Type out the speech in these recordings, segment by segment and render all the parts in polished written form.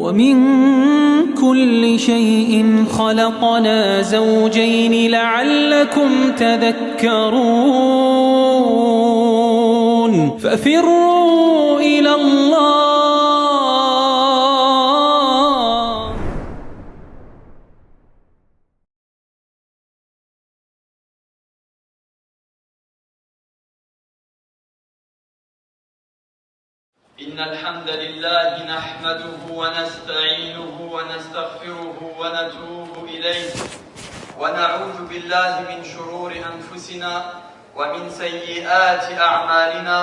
ومن كل شيء خلقنا زوجين لعلكم تذكرون ففروا إلى الله إن الحمد لله نحمده ونستعينه ونستغفره ونتوب إليه ونعوذ بالله من شرور أنفسنا ومن سيئات أعمالنا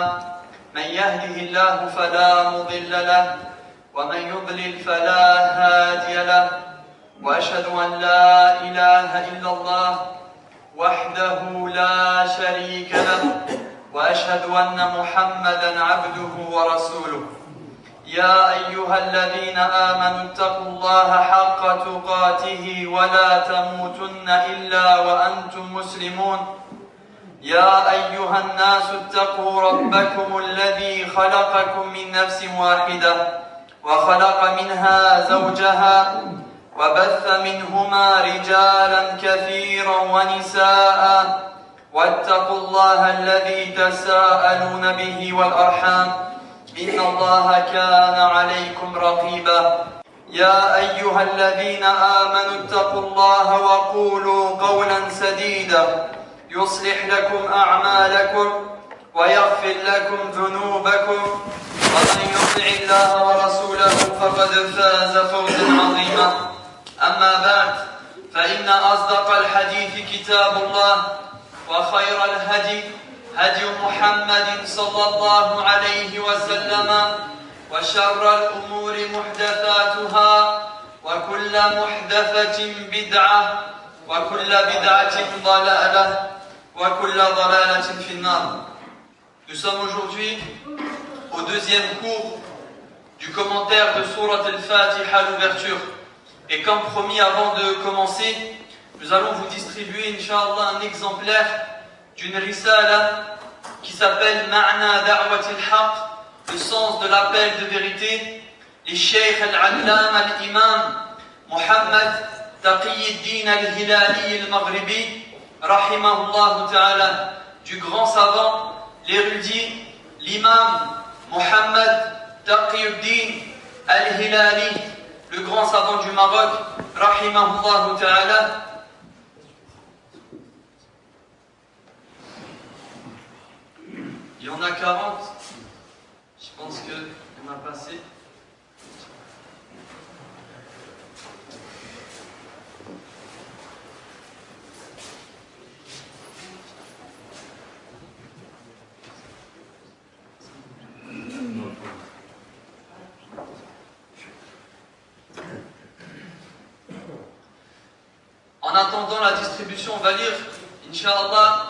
من يهده الله فلا مضل له ومن يضلل فلا هادي له وأشهد أن لا إله إلا الله وحده لا شريك له وأشهد أن محمدًا عبده ورسوله يا أيها الذين آمنوا اتقوا الله حق تقاته ولا تموتن إلا وأنتم مسلمون يا أيها الناس اتقوا ربكم الذي خلقكم من نفس واحدة وخلق منها زوجها وبث منهما رجالا كثيرا ونساء واتقوا الله الذي تساءلون به والأرحام إن الله كان عليكم رقيبا يا أيها الذين آمنوا اتقوا الله وقولوا قولا سديدا يصلح لكم أعمالكم ويغفر لكم ذنوبكم ومن يطع الله ورسوله فقد فاز فوزا عظيما أما بعد فإن أصدق الحديث كتاب الله وخير الهدي هدي محمد صلى الله عليه وسلم وشر الأمور محدثاتها وكل محدثة بدعة وكل بدعة ضلالة وكل ضلالة في النار. Nous sommes aujourd'hui au deuxième cours du commentaire de Surat al-Fatiha à l'ouverture. Et comme promis avant de commencer, nous allons vous distribuer, Inch'Allah, un exemplaire d'une risala qui s'appelle Ma'na Da'wat al-Haq, le sens de l'appel de vérité. Les Cheikh al-Allam al-Imam Muhammad Taqiyuddin al-Hilali al-Maghribi, rahimahullah ta'ala, du grand savant, l'érudit, l'imam Muhammad Taqiyuddin al-Hilali, le grand savant du Maroc, rahimahullah ta'ala. Il y en a 40, je pense qu'on a passé. En attendant la distribution, on va lire, Inch'Allah,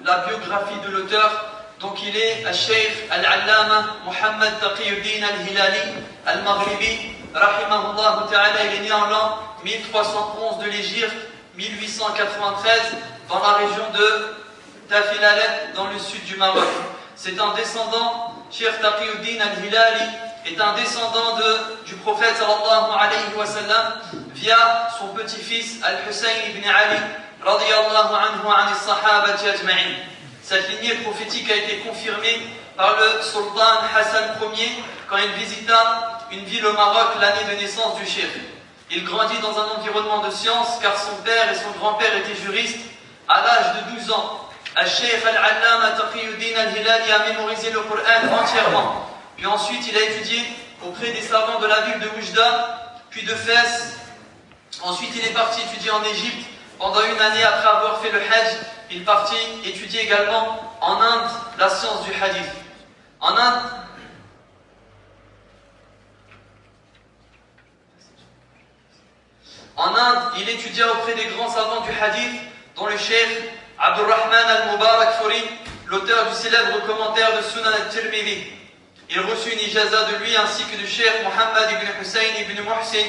la biographie de l'auteur. Donc il est Al-Sheikh Al-Allama Muhammad Taqiyuddin Al-Hilali Al-Maghribi, rahimahullah ta'ala. Il est né en l'an 1311 de l'Hégire, 1893, dans la région de Tafilalet, dans le sud du Maroc. C'est un descendant, Sheikh Taqiyuddin Al-Hilali est un descendant du prophète sallallahu alayhi wa sallam via son petit-fils Al-Hussein ibn Ali radiyallahu anhu an as-sahabati ajma'in. Cette lignée prophétique a été confirmée par le sultan Hassan Ier quand il visita une ville au Maroc l'année de naissance du cheikh. Il grandit dans un environnement de science car son père et son grand-père étaient juristes. À l'âge de 12 ans, Al-Sheikh Al-Allama Taqiyuddin Al-Hilali a mémorisé le Coran entièrement. Puis ensuite, il a étudié auprès des savants de la ville de Oujda, puis de Fès. Ensuite, il est parti étudier en Égypte. Pendant une année après avoir fait le Hajj, il partit étudier également en Inde la science du hadith. En Inde, il étudia auprès des grands savants du hadith, dont le cheikh Abdurrahman al-Mubarakfuri, l'auteur du célèbre commentaire de Sunan al-Tirmidhi. Il reçut une ijaza de lui ainsi que du cheikh Muhammad ibn Hussein ibn Muhsin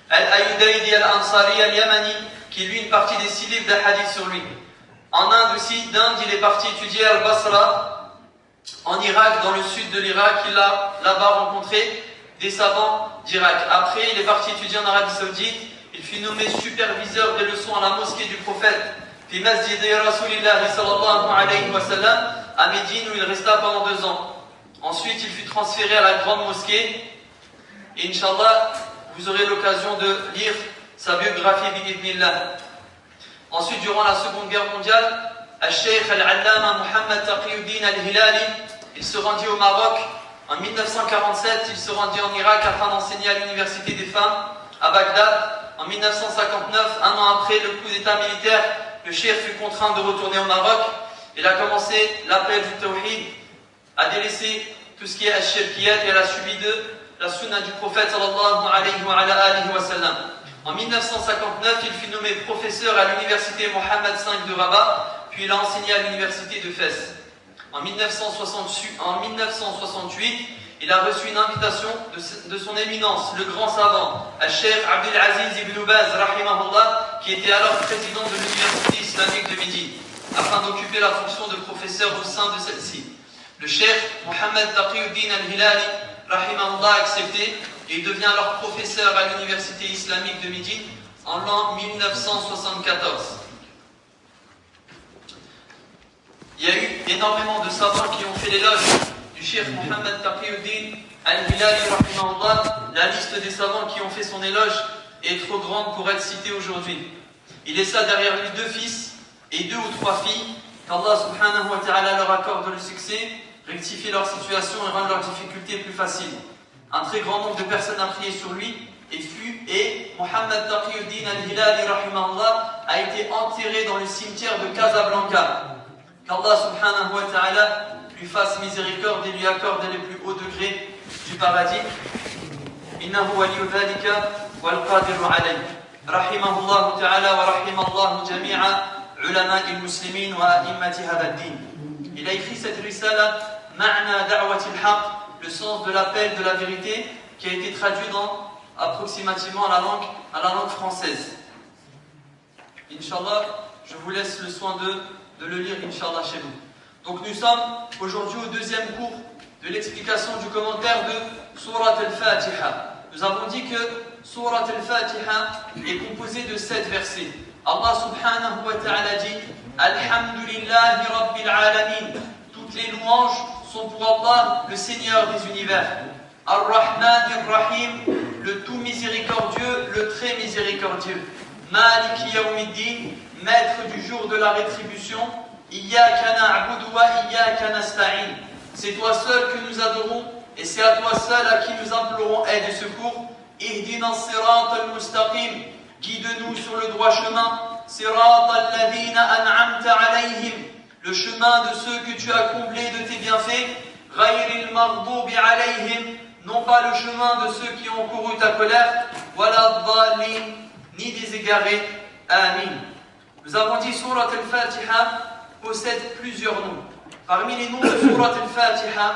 al-Ayudaidi al-Ansari al-Yamani, qui lit une partie des 6 livres d'al-Hadith sur lui. En Inde aussi, il est parti étudier à Al-Basra, en Irak, dans le sud de l'Irak. Il l'a là-bas rencontré des savants d'Irak. Après, il est parti étudier en Arabie Saoudite. Il fut nommé superviseur des leçons à la mosquée du prophète, Fi Masjid Rasulillahi sallallahu alayhi wa sallam, à Médine, où il resta pendant 2 ans. Ensuite, il fut transféré à la grande mosquée. Et Inch'Allah, vous aurez l'occasion de lire sa biographie bi'idhnillah. Ensuite, durant la Seconde Guerre mondiale, Al-Sheikh Al-Allama Muhammad Taqiyuddin Al-Hilali, il se rendit au Maroc. En 1947, il se rendit en Irak afin d'enseigner à l'université des femmes à Bagdad. En 1959, un an après le coup d'état militaire, le cheikh fut contraint de retourner au Maroc. Il a commencé l'appel du Tawhid, a délaissé tout ce qui est Al-Shirkiyat et à la suivi de la sunna du prophète sallallahu alayhi wa sallam. En 1959, il fut nommé professeur à l'université Mohammed V de Rabat, puis il a enseigné à l'université de Fès. En 1968, il a reçu une invitation de son éminence, le grand savant, Al-Sheikh Abdelaziz ibn Baz, rahimahullah, qui était alors président de l'université islamique de Médine, afin d'occuper la fonction de professeur au sein de celle-ci. Le Cheikh Mohammed Taqiyuddin Al-Hilali, rahimahullah, a accepté et il devient alors professeur à l'université islamique de Médine en l'an 1974. Il y a eu énormément de savants qui ont fait l'éloge du Cheikh Mohammed Taqiyuddin Al-Hilali, rahimahullah. La liste des savants qui ont fait son éloge est trop grande pour être citée aujourd'hui. Il laissa derrière lui 2 fils et 2 ou 3 filles, qu'Allah subhanahu wa ta'ala leur accorde le succès, rectifie leur situation et rend leurs difficultés plus faciles. Un très grand nombre de personnes a prié sur lui et Mohammed Taqiyuddin Al-Hilali, rahimahullah, a été enterré dans le cimetière de Casablanca. Qu'Allah subhanahu wa ta'ala lui fasse miséricorde et lui accorde les plus hauts degrés du paradis. Innahu waliyu dhalika wal qadiru alayh. Rahimahullah ta'ala wa rahimallahu jami'a ulama'i al-muslimin wa a'immati hadha ad-din. Il a écrit cette risala Ma'na da'wati al-haq, le sens de l'appel de la vérité, qui a été traduit approximativement à la langue française. Inch'Allah, je vous laisse le soin de le lire, Inch'Allah, chez vous. Donc nous sommes aujourd'hui au 2e cours de l'explication du commentaire de Surat al-Fatiha. Nous avons dit que Surat al-Fatiha est composée de 7 versets. Allah subhanahu wa ta'ala dit Alhamdulillahi Rabbil Alamin. Toutes les louanges sont pour Allah, le Seigneur des univers. Ar-Rahman ar-Rahim, le tout miséricordieux, le très miséricordieux. Maliki Yawmiddin, maître du jour de la rétribution. Iyyaka na'budu wa iyyaka nasta'in. C'est toi seul que nous adorons et c'est à toi seul à qui nous implorons aide et secours. Ihdina as-sirata al-mustaqim, guide-nous sur le droit chemin. Sirata alladhina an'amta alayhim, le chemin de ceux que tu as comblés de tes bienfaits. Ghayril maghdubi alayhim, non pas le chemin de ceux qui ont couru ta colère. Wala dhalin, ni des égarés. Amin. Nous avons dit Surat al-Fatiha possède plusieurs noms. Parmi les noms de Surat al-Fatiha,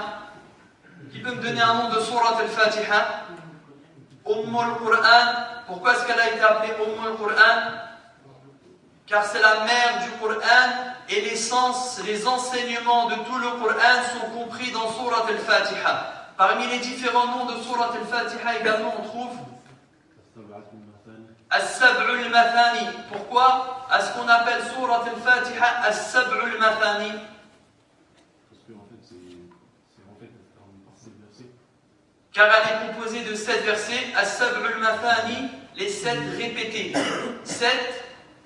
qui peut me donner un nom de Surat al-Fatiha? Ummul Qur'an. Pourquoi est-ce qu'elle a été appelée Ummul Qur'an? Car c'est la mère du Qur'an et l'essence, les enseignements de tout le Qur'an sont compris dans Surat al-Fatiha. Parmi les différents noms de Surat al-Fatiha également on trouve As-Sab'ul Mathani. Pourquoi est-ce qu'on appelle Surat al-Fatiha As-Sab'ul Mathani? Parce qu'en fait, c'est en fait versets. Car elle est composée de 7 versets. As-Sab'ul Mathani, les 7 répétés. 7,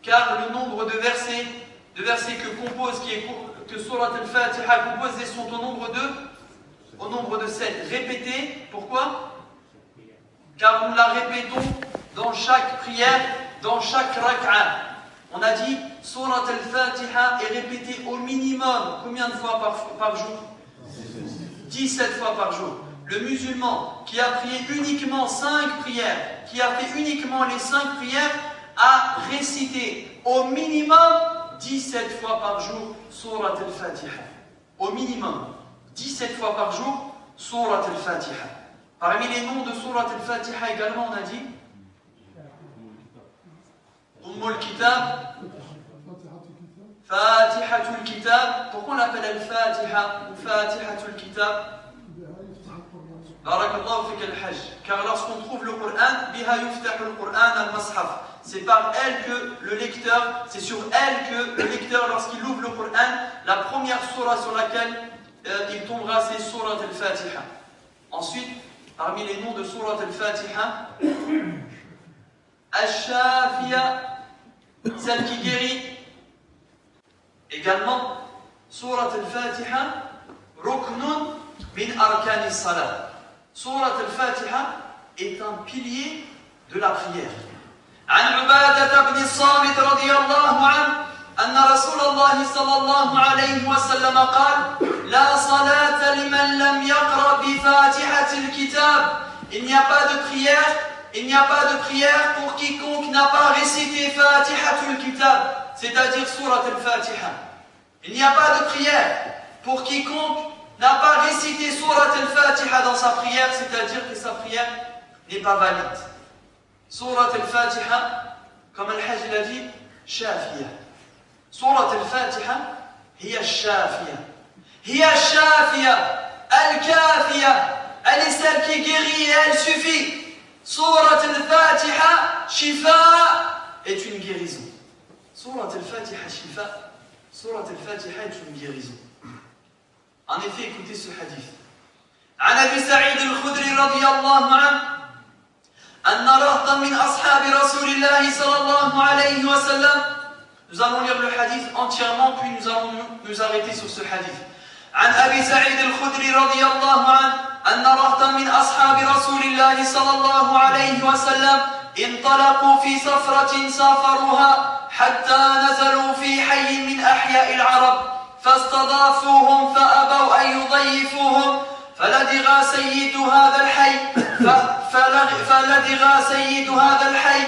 car le nombre de versets que Surat al-Fatiha compose sont au nombre de 7. Répétés, pourquoi? Car nous la répétons dans chaque prière, dans chaque rak'a. On a dit, Surat al-Fatiha est répétée au minimum, combien de fois par jour? 17 fois par jour. Le musulman qui a prié uniquement 5 prières, qui a fait uniquement les 5 prières, a récité au minimum 17 fois par jour Surat al-Fatiha. Au minimum, 17 fois par jour Surat al-Fatiha. Parmi les noms de Surat al-Fatiha également, on a dit Ummul Kitab, Fatihatul Kitab. Pourquoi on l'appelle Al-Fatiha ou Fatihatul Kitab? Barakallahu fik al-hajj. Car lorsqu'on trouve le Coran, biha yuftahu al-Quran al-Mashaf. C'est par elle que le lecteur, c'est sur elle que le lecteur, lorsqu'il ouvre le Coran, la première surah sur laquelle il tombera, c'est Surat al-Fatiha. Ensuite, parmi les noms de Surat al-Fatiha, Al-Shafiya, celle qui guérit. Également, Surat al-Fatiha, Ruknun min arkani salat. Surat al-Fatiha est un pilier de la prière. عن عبادة بن الصامت رضي الله عنه أن رسول الله صلى الله عليه وسلم قال لا صلاة لمن لم يقرأ بفاتحة الكتاب. Il n'y a pas de prière pour quiconque n'a pas récité Fatihatul Kitab, c'est-à-dire Surat al-Fatiha. Il n'y a pas de prière pour quiconque n'a pas récité Surat al-Fatiha dans sa prière, c'est-à-dire que sa prière n'est pas valide. Surat al-Fatiha, comme Al-Hajj l'a dit, Shafiya. Surat al-Fatiha, hiya Shafiya. Hiya Shafiya, al-Kafiya. Elle est celle qui guérit et elle suffit. Surat al-Fatiha, Shifa, est une guérison. Surat al-Fatiha, Shifa. Surat al-Fatiha est une guérison. En effet, écoutez ce hadith. عن أبي سعيد الخدري رضي الله عنه أن رهطا من أصحاب رسول الله صلى الله عليه وسلم. Nous allons lire le hadith entièrement, puis nous allons nous arrêter sur ce hadith. عن أبي سعيد الخدري رضي الله عنه أن رهطا من أصحاب رسول الله صلى الله عليه وسلم انطلقوا في سفرة سافروها حتى نزلوا في حي من أحياء العرب فاستضافوهم فأبوا أن يضيفوهم فلدغ سيد هذا الحي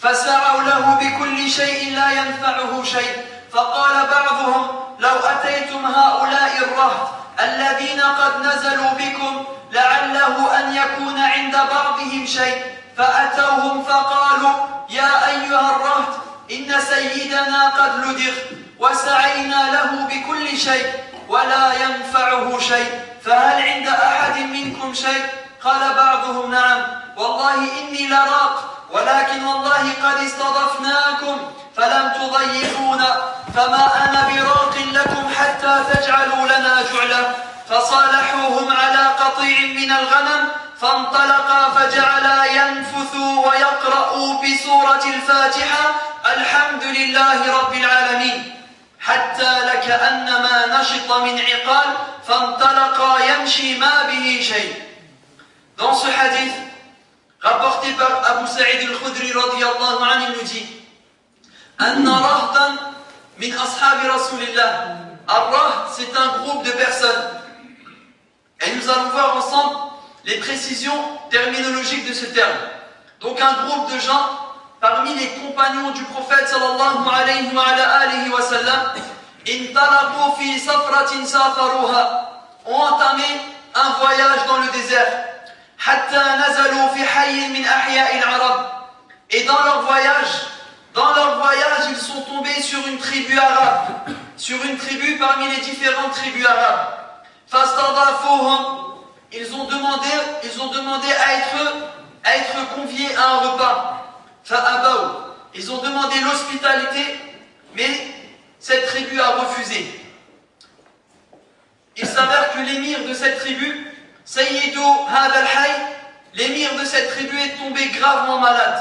فسعوا له بكل شيء لا ينفعه شيء فقال بعضهم لو أتيتم هؤلاء الرهط الذين قد نزلوا بكم لعله أن يكون عند بعضهم شيء فأتوهم فقالوا يا أيها الرهط إن سيدنا قد لدغ وسعينا له بكل شيء ولا ينفعه شيء فهل عند أحد منكم شيء؟ قال بعضهم نعم والله إني لراق ولكن والله قد استضفناكم فلم تضيفونا فما أنا براق لكم حتى تجعلوا لنا جعلا فصالحوهم على قطيع من الغنم فانطلقا فجعلا ينفثوا ويقرأوا بسورة الفاتحة الحمد لله رب العالمين حتى لكأنما نشط من عقال فانطلقا يمشي ما به شيء. Dans ce hadith rapporté par Abu Sa'id al-Khudri radiyallahu anhu, il nous dit أن رهطا من أصحاب رسول الله. Ar-Raht, c'est un groupe de personnes. Et nous allons voir ensemble les précisions terminologiques de ce terme. Donc un groupe de gens parmi les compagnons du prophète sallallahu alayhi wa alihi wa sallam, intalaqu fi safratin safaruha, ont entamé un voyage dans le désert. Hatta nazalu fi hayyin min ahya'i al-arab. Et dans leur voyage, ils sont tombés sur une tribu arabe, sur une tribu parmi les différentes tribus arabes. Fastadafuhum, ils ont demandé à être conviés à un repas. Fa'abaw, ils ont demandé l'hospitalité, mais cette tribu a refusé. Il s'avère que l'émir de cette tribu, Sayyidu Hadha al-Hayy, l'émir de cette tribu est tombé gravement malade.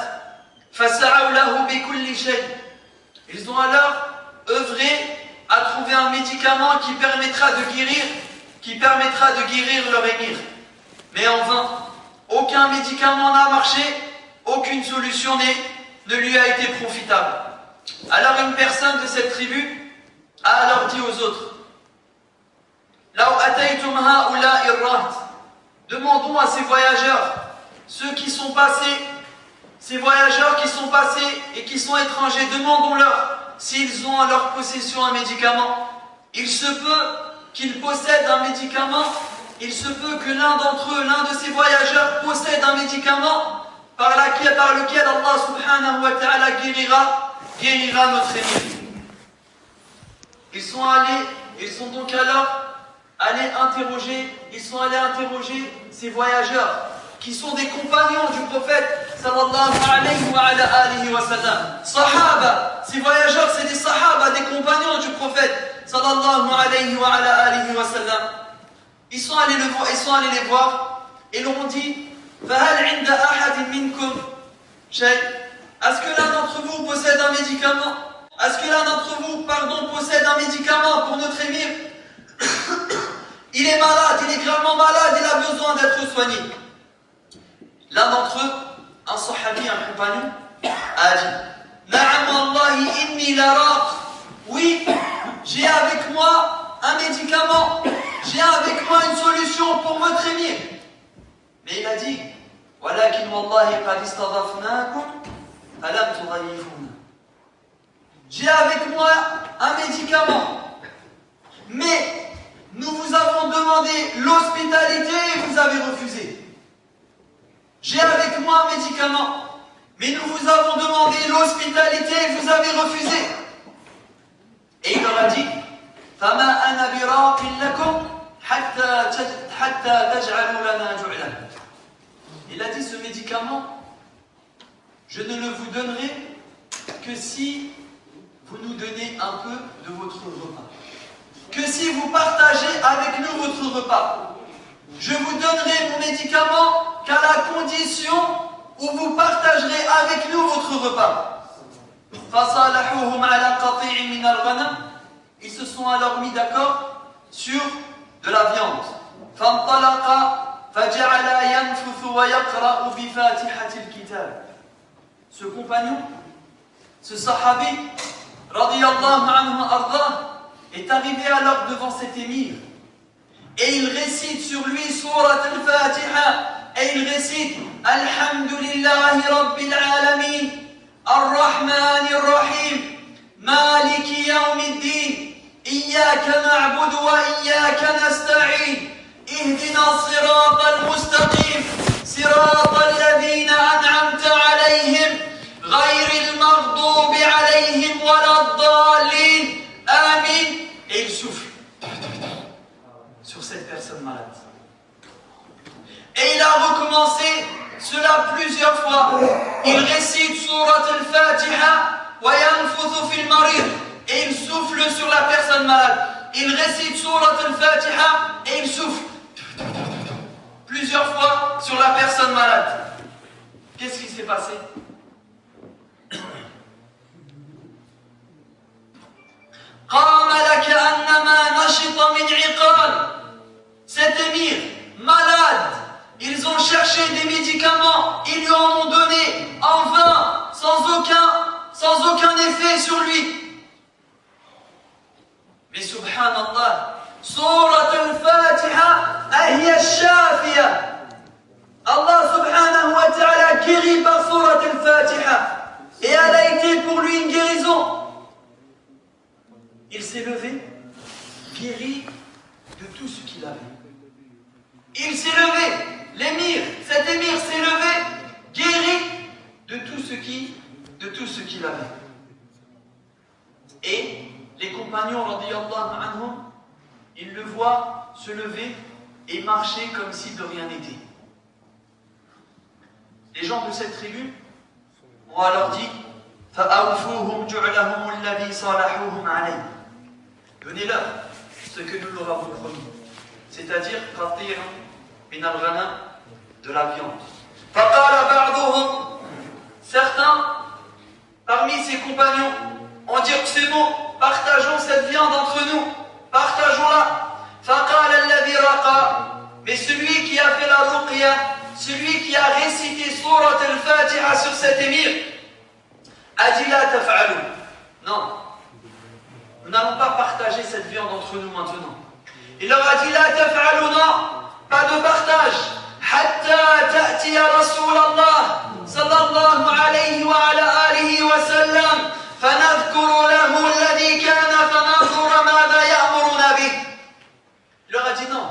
Fasa'u lahu bi kulli shay. Ils ont alors œuvré à trouver un médicament qui permettra de guérir leur émir. Mais en vain, aucun médicament n'a marché, aucune solution ne lui a été profitable. Alors une personne de cette tribu a alors dit aux autres, Law ataytum ha'ula'i ar-raht, demandons à ces voyageurs, ces voyageurs qui sont passés et qui sont étrangers, demandons-leur s'ils ont en leur possession un médicament. Il se peut qu'ils possèdent un médicament, il se peut que l'un d'entre eux, l'un de ces voyageurs possède un médicament par lequel Allah subhanahu wa ta'ala guérira notre émir. Ils sont donc alors allés interroger ces voyageurs qui sont des compagnons du prophète sallallahu alayhi wa sallam. Sahaba, ces voyageurs c'est des sahaba, des compagnons du prophète sallallahu alayhi wa sallam. Ils sont allés les voir et leur ont dit فَهَلْ عِنْدَ أَحَدٍ مِنْكُمْ شَيْءٍ. Est-ce que l'un d'entre vous possède un médicament? Est-ce que l'un d'entre vous, possède un médicament pour notre émir? Il est malade, il est gravement malade, il a besoin d'être soigné. L'un d'entre eux, un sahabi, un compagnon, a dit Na'am wallahi inni laraq. Oui, j'ai avec moi un médicament, j'ai avec moi une solution pour votre émir. Mais il a dit Walakin wallahi qad istadafnakum falam tudayifuna. J'ai avec moi un médicament, mais nous vous avons demandé l'hospitalité et vous avez refusé. J'ai avec moi un médicament, mais nous vous avons demandé l'hospitalité et vous avez refusé. Et il leur a dit فَمَا أَنَا بِرَاقٍ لَكُمْ حَتَّى تَجْعَلُوا لَنَا جُعْلًا. Il a dit ce médicament, je ne le vous donnerai que si vous nous donnez un peu de votre repas. Que si vous partagez avec nous votre repas. Je vous donnerai mon médicament qu'à la condition où vous partagerez avec nous votre repas. فَصَالَحُوهُمْ عَلَى قَطِيعٍ مِنَ الْغَنَمِ. Ils se sont alors mis d'accord sur de la viande. فَانْطَلَقَ فَجَعَلَ يَنْفُثُ وَيَقْرَأُ بِفَاتِحَةِ الْكِتَابِ. Ce compagnon, ce sahabi, radiyallahu anhu arda, est arrivé alors devant cet émir et il récite sur lui surat al-Fatiha et il récite Alhamdulillahi Rabbil Alamin Ar-Rahman Ar-Rahim Maliki Yawmiddin Iyyaka na'budu wa iyyaka nasta'in Ihdina as-sirata al-mustaqim Sirata alladhina an'amta alayhim Ghayri al-maghdubi alayhim wa la-d-dallin Amin. Et il souffle sur cette personne malade. Et il a recommencé cela plusieurs fois. Il récite surat al-Fatiha wa yanfuthu fil marid. Et il souffle sur la personne malade. Il récite surat al-Fatiha et il souffle plusieurs fois sur la personne malade. Qu'est-ce qui s'est passé? Cet émir, malade, ils ont cherché des médicaments, ils lui en ont donné en vain, sans aucun effet sur lui. Mais subhanallah, surat al-Fatiha ahiya shafiya. Allah subhanahu wa ta'ala guérit par surat al-Fatiha et elle a été pour lui une guérison. Il s'est levé, guéri de tout ce qu'il avait. Il s'est levé, cet émir s'est levé, guéri de tout ce qu'il avait. Et les compagnons, radiyallahu anhum, ils le voient se lever et marcher comme si de rien n'était. Les gens de cette tribu ont alors dit فَأَوْفُوهُمْ جُعْلَهُمُ الَّذِي صَالَحُوهُمْ عَلَيْهِ. Donnez-leur ce que nous leur avons promis, c'est-à-dire قَطِيعٌ مِنَ الْغَنَمِ, de la viande. فَقَالَ بَعْضُهُمْ, certains parmi ses compagnons ont dit c'est bon, partageons cette viande entre nous, partageons-la. فَقَالَ الَّذِي رَقَى, mais celui qui a fait la ruqya, celui qui a récité surat al-Fatiha sur cet émir, a dit la taf'alou. Non, nous n'allons pas partager cette viande entre nous maintenant. Il leur a dit la taf'alou, non, pas de partage. Hatta ta'tiya Rasulallah sallallahu alayhi wa ala alihi wa sallam fanadhkuru lahu alladhi kana fanadhura madha ya'muruna bih. Il leur a dit non,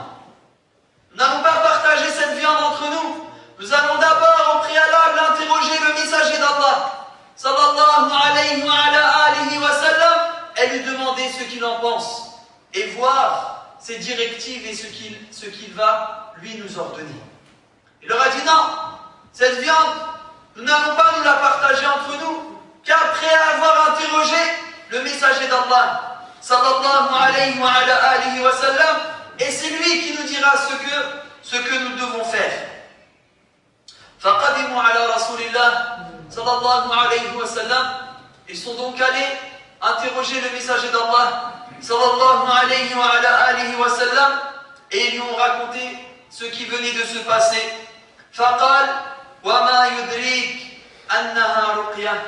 nous n'allons pas partager cette viande entre nous. Nous allons d'abord au préalable interroger le messager d'Allah sallallahu alayhi wa ala alihi wa sallam et lui demander ce qu'il en pense et voir ses directives et ce qu'il va lui nous ordonner. Il leur a dit non, cette viande, nous n'allons pas nous la partager entre nous, qu'après avoir interrogé le messager d'Allah, sallallahu alayhi wa alihi wa sallam, et c'est lui qui nous dira ce que nous devons faire. فقدموا على رسول الله صلى الله عليه وسلم. Ils sont donc allés interroger le messager d'Allah sallallahu alayhi wa sallam, et ils lui ont raconté ce qui venait de se passer. فقال وما يدريك أنها رقية.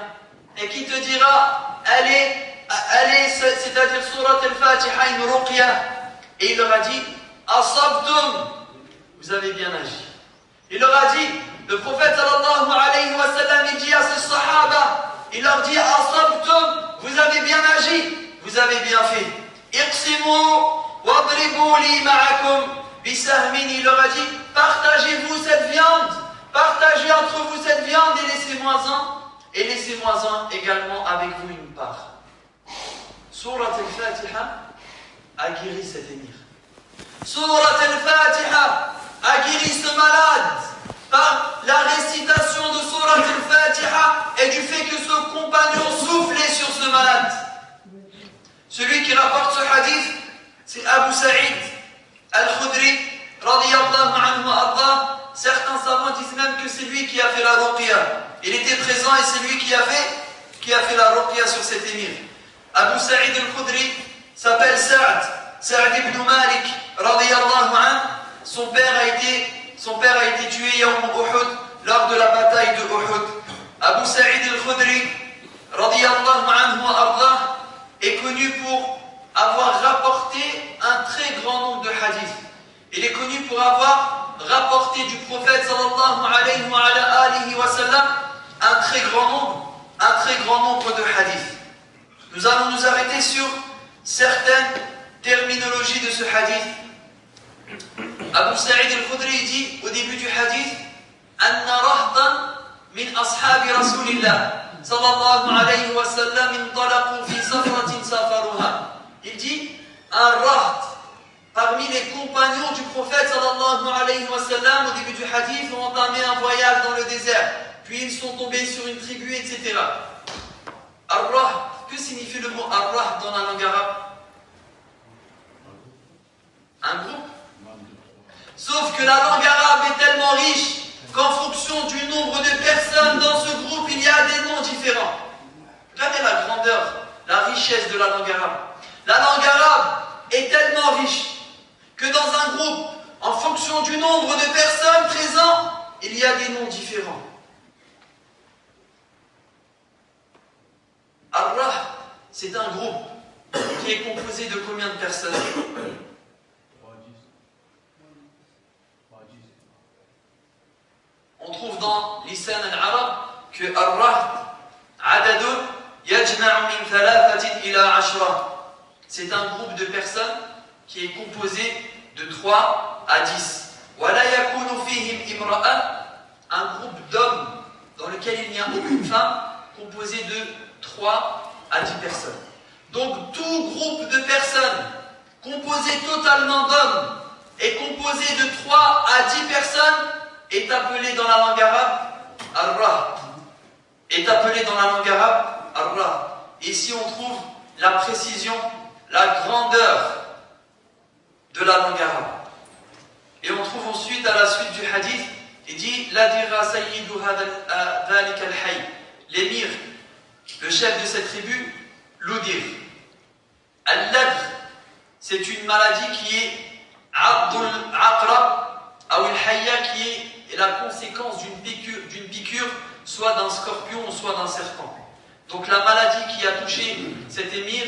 Et qui te dira, elle est, c'est-à-dire surat al-Fatiha, une ruqya. Et il leur a dit, asabtum, vous avez bien agi. Il leur a dit, le prophète sallallahu alayhi wa sallam, il dit à ses sahaba, il leur dit, asabtum, vous avez bien agi, vous avez bien fait. Iqsimu wadribu li ma'akum bisahmin. Il leur a dit, partagez-vous cette viande, partagez entre vous cette viande et laissez-moi-en également avec vous une part. Surat al-Fatiha a guéri cet émir. Surat al-Fatiha a guéri ce malade par la récitation de Surat al-Fatiha et du fait que ce compagnon soufflait sur ce malade. Celui qui rapporte ce hadith, c'est Abu Sa'id al-Khudri, radiyallahu anhu arda. Certains savants disent même que c'est lui qui a fait la ruqya. Il était présent et c'est lui qui a fait la ruqya sur cet émir. Abu Sa'id al-Khudri s'appelle Sa'd ibn Malik, radiyallahu anhu. Son père a été tué Yawm Uhud, lors de la bataille de Uhud. Abu Sa'id al-Khudri, radiyallahu anhu arda, est connu pour avoir rapporté un très grand nombre de hadiths. Il est connu pour avoir rapporté du prophète sallallahu alayhi wa sallam un très grand nombre de hadiths. Nous allons nous arrêter sur certaines terminologies de ce hadith. Abu Sa'id al-Khudri dit au début du hadith, Anna rahtan min ashabi Rasulillah sallallahu alayhi wa sallam intalaqu fi safratin safaruha. Il dit, un raht parmi les compagnons du prophète sallallahu alayhi wa sallam au début du hadith ont entamé un voyage dans le désert, puis ils sont tombés sur une tribu, etc. Ar-Rah, que signifie le mot Ar-Rah dans la langue arabe? Un groupe. Sauf que la langue arabe est tellement riche qu'en fonction du nombre de personnes dans ce groupe, il y a des noms différents. Regardez la grandeur, la richesse de la langue arabe. La langue arabe est tellement riche que dans un groupe, en fonction du nombre de personnes présentes, il y a des noms différents. Ar-Rah, c'est un groupe qui est composé de combien de personnes? On trouve dans Lisan al-Arab que Ar-Rah, adadun yajma'u min thalathatin ila ashra. C'est un groupe de personnes qui est composé de 3 à 10. Wala yakunu fihim imra'a, un groupe d'hommes dans lequel il n'y a aucune femme, composé de 3 à 10 personnes. Donc tout groupe de personnes composé totalement d'hommes et composé de 3 à 10 personnes est appelé dans la langue arabe Ar-Rah. Est appelé dans la langue arabe Ar-Rah. Ici on trouve la précision, la grandeur de la langue arabe. Et on trouve ensuite à la suite du hadith, il dit la dira sayyidu dhalika al-hayy. L'émir, le chef de cette tribu, l'Udir. Al-Ladr, c'est une maladie qui est Abdul Aqrab, ou al-Hayya, qui est la conséquence d'une piqûre, soit d'un scorpion ou soit d'un serpent. Donc la maladie qui a touché cet émir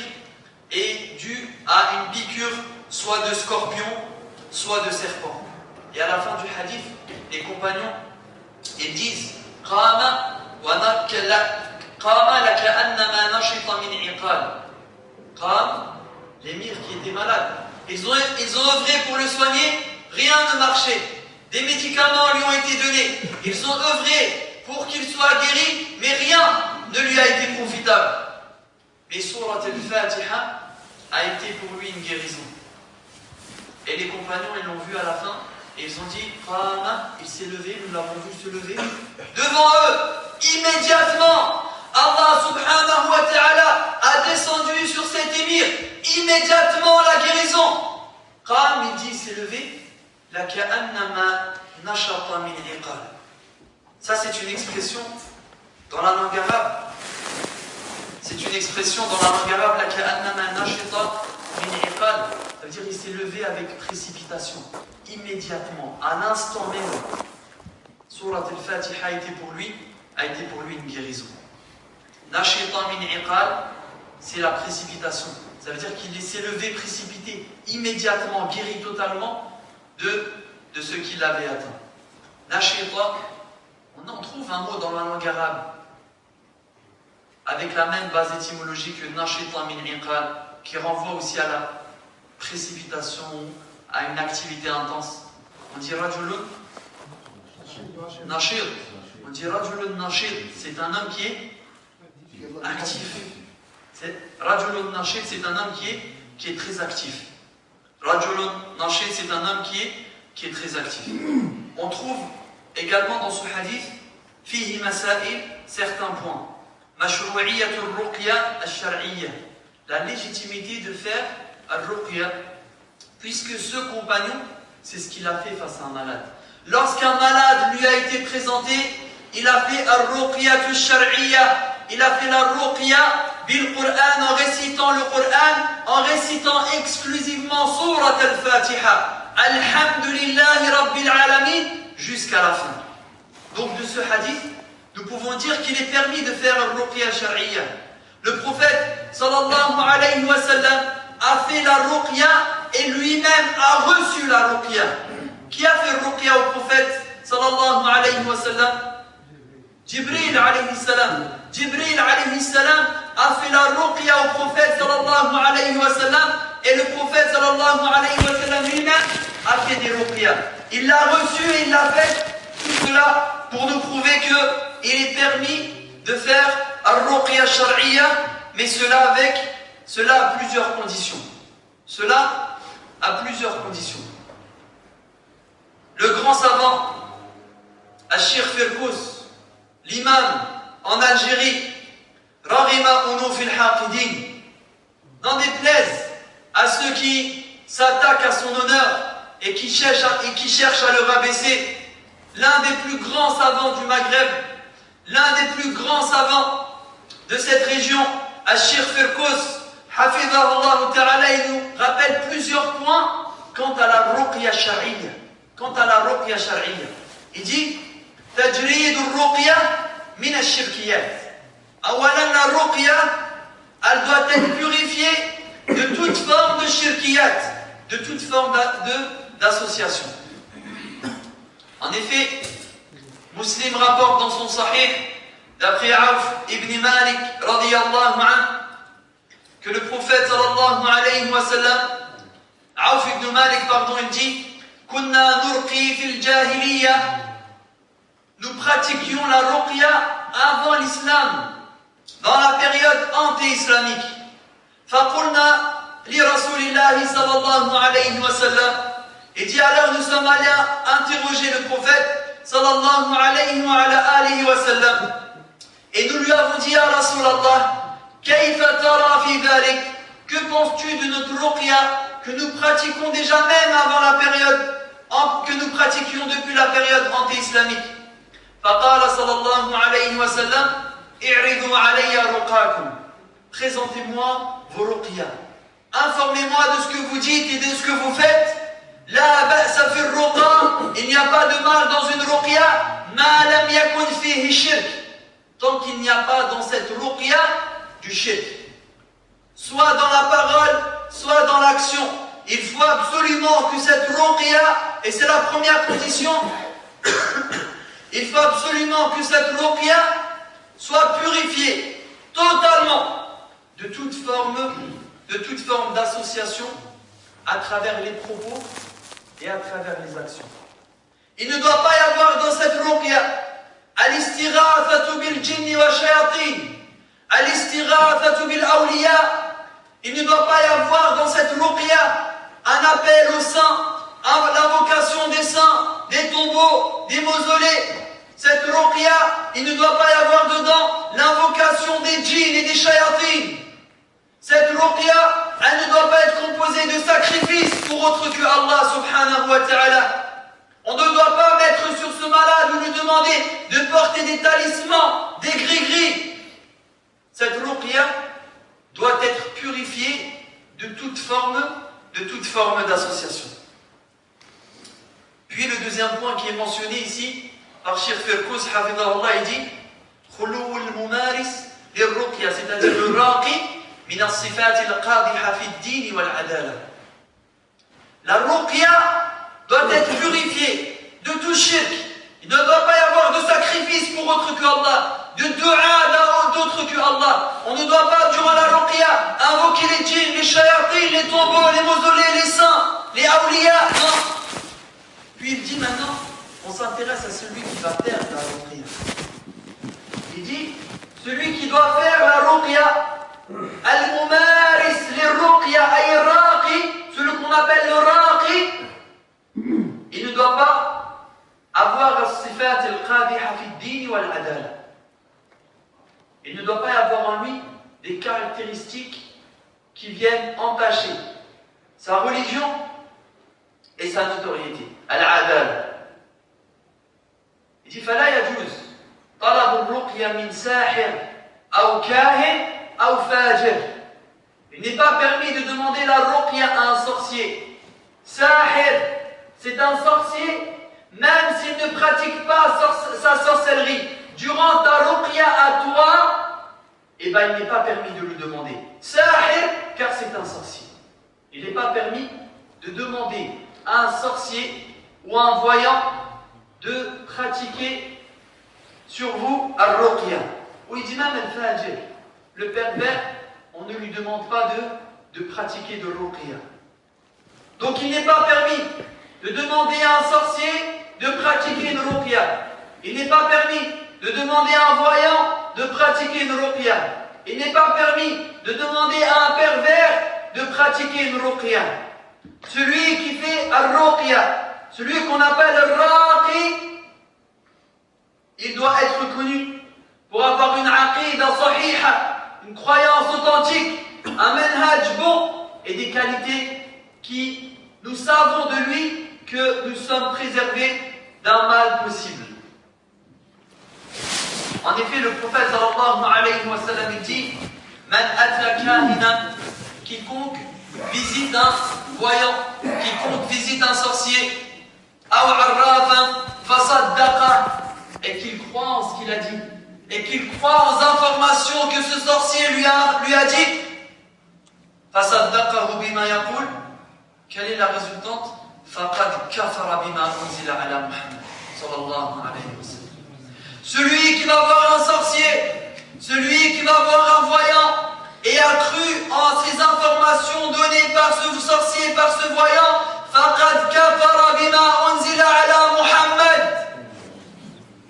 est due à une piqûre, soit de scorpion, soit de serpent. Et à la fin du hadith, les compagnons, ils disent Qama laka'annama nashita min iqal. Qam, l'émir qui était malade. Ils ont œuvré pour le soigner, rien ne marchait. Des médicaments lui ont été donnés. Ils ont œuvré pour qu'il soit guéri, mais rien ne lui a été profitable. Mais Surat al-Fatiha a été pour lui une guérison. les compagnons, ils l'ont vu à la fin, et ils ont dit, Qama, il s'est levé, nous l'avons vu se lever. Devant eux, immédiatement, Allah subhanahu wa ta'ala a descendu sur cet émir, immédiatement la guérison. Qam, il dit, il s'est levé, la ka'annama nashata min iqal. Ça, c'est une expression dans la langue arabe. C'est une expression dans la langue arabe, la ka'annama nashata min iqal. Ça veut dire il s'est levé avec précipitation, immédiatement, à l'instant même. Surat al-Fatiha a été pour lui une guérison. Nashita min iqal, c'est la précipitation. Ça veut dire qu'il s'est levé précipité, immédiatement, guéri totalement de ce qui l'avait atteint. Nashita, on en trouve un mot dans la langue arabe avec la même base étymologique que Nashita min iqal, qui renvoie aussi à la précipitation, à une activité intense. On dit rajulun nashir. On dit rajulun nashir, c'est un homme qui est actif. Rajulun nashid, c'est un homme qui est très actif. Rajulun nashid, c'est un homme qui est très actif. On trouve également dans ce hadith fihi masail, certains points. Mashru'iyatul ruqya al-shar'iyya, la légitimité de faire al-ruqya, puisque ce compagnon, c'est ce qu'il a fait face à un malade. Lorsqu'un malade lui a été présenté, il a fait al-ruqyatul shar'iyya, il a fait la ruqya bil Qur'an, en récitant le Qur'an, en récitant exclusivement surat al-Fatiha, alhamdulillahi rabbil alamin, jusqu'à la fin. Donc de ce hadith, nous pouvons dire qu'il est permis de faire la ruqya shar'iyya. Le prophète sallallahu alayhi wa sallam a fait la ruqya et lui-même a reçu la ruqya. Qui a fait ruqya au prophète sallallahu alayhi wa sallam? Jibril alayhi salam. Jibril alayhi salam a fait la ruqya au prophète sallallahu alayhi wa sallam, et le prophète sallallahu alayhi wa sallam lui-même a fait des ruqya. Il l'a reçu et il l'a fait, tout cela pour nous prouver qu'il est permis de faire al-ruqya shar'iyya, mais cela a plusieurs conditions. Cela a plusieurs conditions. Le grand savant, Al-Sheikh Firkous, l'imam en Algérie, Raghima Unou fil Haqidin, n'en déplaise à ceux qui s'attaquent à son honneur et qui cherchent à le rabaisser, l'un des plus grands savants du Maghreb, l'un des plus grands savants de cette région, Al-Sheikh Firkous, Hafidhahullah Ta'ala, il nous rappelle plusieurs points quant à la ruqya shar'iyya. Quant à la ruqya shar'iyya, il dit Tajrid al-ruqya min al-shirkiyat. Awalan, la ruqya, elle doit être purifiée de toute forme de shirkiyat, de toute forme d'association. En effet, Muslim rapporte dans son sahih, d'après Auf ibn Malik radiyallahu anhu, que le prophète sallallahu alayhi wa sallam, Auf ibn Malik, il dit Kunna nurqi fil jahiliya, nous pratiquions la ruqya avant l'islam, dans la période anti-islamique. Faqulna li rasulillahi sallallahu alayhi wa sallam, et dit alors nous sommes allés interroger le prophète sallallahu alayhi wa sallam, et nous lui avons dit à Rasulallah, kayfa tara fi dhalik, que penses-tu de notre ruqya que nous pratiquons déjà même avant la période, que nous pratiquions depuis la période anti-islamique? Faqala sallallahu alayhi wa sallam, i'ridu alayya ruqakum, présentez-moi vos ruqya, informez-moi de ce que vous dites et de ce que vous faites. La ba'sa fi ruqa, il n'y a pas de mal dans une ruqya, ma lam yakun fihi shirk, tant qu'il n'y a pas dans cette ruqya du shirk, soit dans la parole, soit dans l'action. Il faut absolument que cette ruqya, et c'est la première condition, il faut absolument que cette ruqya soit purifiée totalement de toute forme d'association à travers les propos et à travers les actions. Il ne doit pas y avoir dans cette ruqya al-istighathatu bil jinni wa shayatin, al-istighathatu bil awliya. Il ne doit pas y avoir dans cette ruqya un appel aux saints, l'invocation des saints, des tombeaux, des mausolées. Cette ruqya, il ne doit pas y avoir dedans l'invocation des djinns et des shayatines. Cette ruqya, elle ne doit pas être composée de sacrifices pour autre que Allah subhanahu wa ta'ala. On ne doit pas mettre sur ce malade ou lui demander de porter des talismans, des gris-gris. Cette ruqya doit être purifiée de toute forme d'association. Puis le deuxième point qui est mentionné ici par Cheikh Firkouz, hafidahullah, il dit khulou al-mumaris lirruqya, c'est-à-dire le raqi min as-sifat al-qadiha fi ad-din wal adala. La ruqya doit être purifiée de tout shirk. Il ne doit pas y avoir de sacrifice pour autre que Allah, de dua d'autre que Allah. On ne doit pas, durant la ruqya, invoquer les djinns, les shayatines, les tombeaux, les mausolées, les saints, les awliya. Non. Puis il dit maintenant, on s'intéresse à celui qui va faire la ruqya. Il dit, celui qui doit faire la ruqya, al-mumaris lirruqya ay raqi, celui qu'on appelle le raqi, il ne doit pas avoir as-sifat al-qadiha fi ad-din wal adala. Il ne doit pas y avoir en lui des caractéristiques qui viennent entacher sa religion et sa notoriété. Al-adala. Il dit فلا يجوز طلب الرقية من ساحر أو كاهن أو فاجر. Il n'est pas permis de demander la ruqya à un sorcier. Sahir, c'est un sorcier, même s'il ne pratique pas sa sorcellerie. Durant ta ruqya à toi, eh ben, il n'est pas permis de le demander. Sahir, car c'est un sorcier. Il n'est pas permis de demander à un sorcier ou à un voyant de pratiquer sur vous al-ruqya. Ou il dit même al-fajir. Le pervers, on ne lui demande pas de pratiquer de ruqya. Donc il n'est pas permis de demander à un sorcier de pratiquer une ruqya. Il n'est pas permis de demander à un voyant de pratiquer une ruqya. Il n'est pas permis de demander à un pervers de pratiquer une ruqya. Celui qui fait al-ruqya, celui qu'on appelle al-raqi, il doit être connu pour avoir une aqida sahiha, une croyance authentique, un manhaj bon et des qualités qui, nous savons de lui que nous sommes préservés d'un mal possible. En effet, le prophète sallallahu alayhi wa sallam dit Man ata kahinan, quiconque visite un voyant, quiconque visite un sorcier, aw arrafan fasaddaqa, et qu'il croit en ce qu'il a dit, et qu'il croit aux informations que ce sorcier lui a dit, fasaddaqahu bima yaqul, quelle est la résultante? Faqad kafara bima unzila ala Muhammad sallallahu alayhi wa sallam. Celui qui va voir un sorcier, celui qui va voir un voyant et a cru en ces informations données par ce sorcier, par ce voyant, faqad kafara bima unzila ala Muhammad.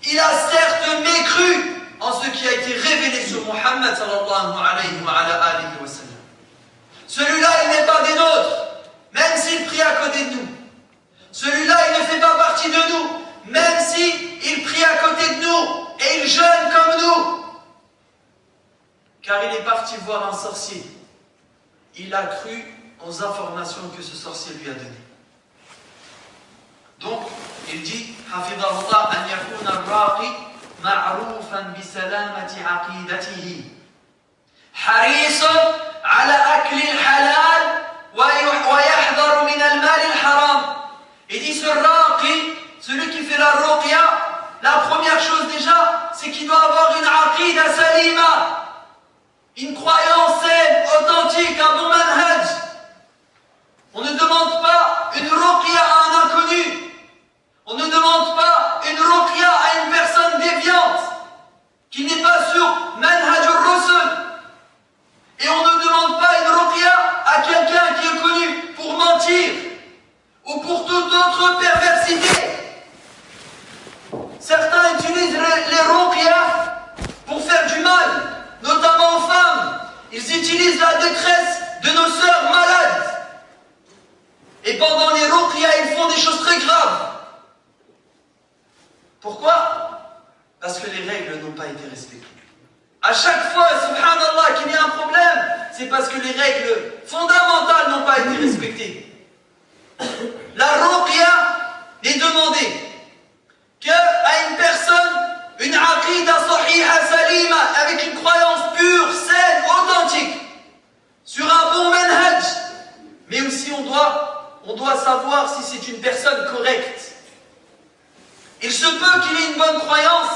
Il a certes mécru en ce qui a été révélé sur Muhammad sallallahu alayhi wa sallam. Celui-là, il n'est pas des nôtres, même s'il prie à côté de nous. Celui-là, il ne fait pas partie de nous, même s'il prie à côté de nous et il jeûne comme nous. Car il est parti voir un sorcier. Il a cru aux informations que ce sorcier lui a données. Donc, il dit, Hafidahullah, an yakuna ar-raqi ma'rufan bi salamati aqidatihi, harisan ala akli al-halal wa yahdharu min al-mal al-haram. Il dit, ce raqi, celui qui fait la ruqya, la première chose déjà, c'est qu'il doit avoir une aqida salima, une croyance saine, authentique, un bon manhaj. On ne demande pas une ruqya à un inconnu. On ne demande pas une ruqya à une personne déviante qui n'est pas sur manhaj al-rusul. Et on ne demande pas une ruqya à quelqu'un qui est connu pour mentir ou pour toute autre perversité. Certains utilisent les ruqya pour faire du mal, notamment aux femmes. Ils utilisent la détresse de nos sœurs malades Et pendant les ruqya, ils font des choses très graves. Pourquoi? Parce que les règles n'ont pas été respectées. À chaque fois, subhanallah, qu'il y a un problème, c'est parce que les règles fondamentales n'ont pas été respectées. La ruqya est demandée qu'à une personne, une aqida sahiha salima, avec une croyance pure, saine, authentique, sur un bon manhaj. Mais aussi on doit savoir si c'est une personne correcte. Il se peut qu'il ait une bonne croyance,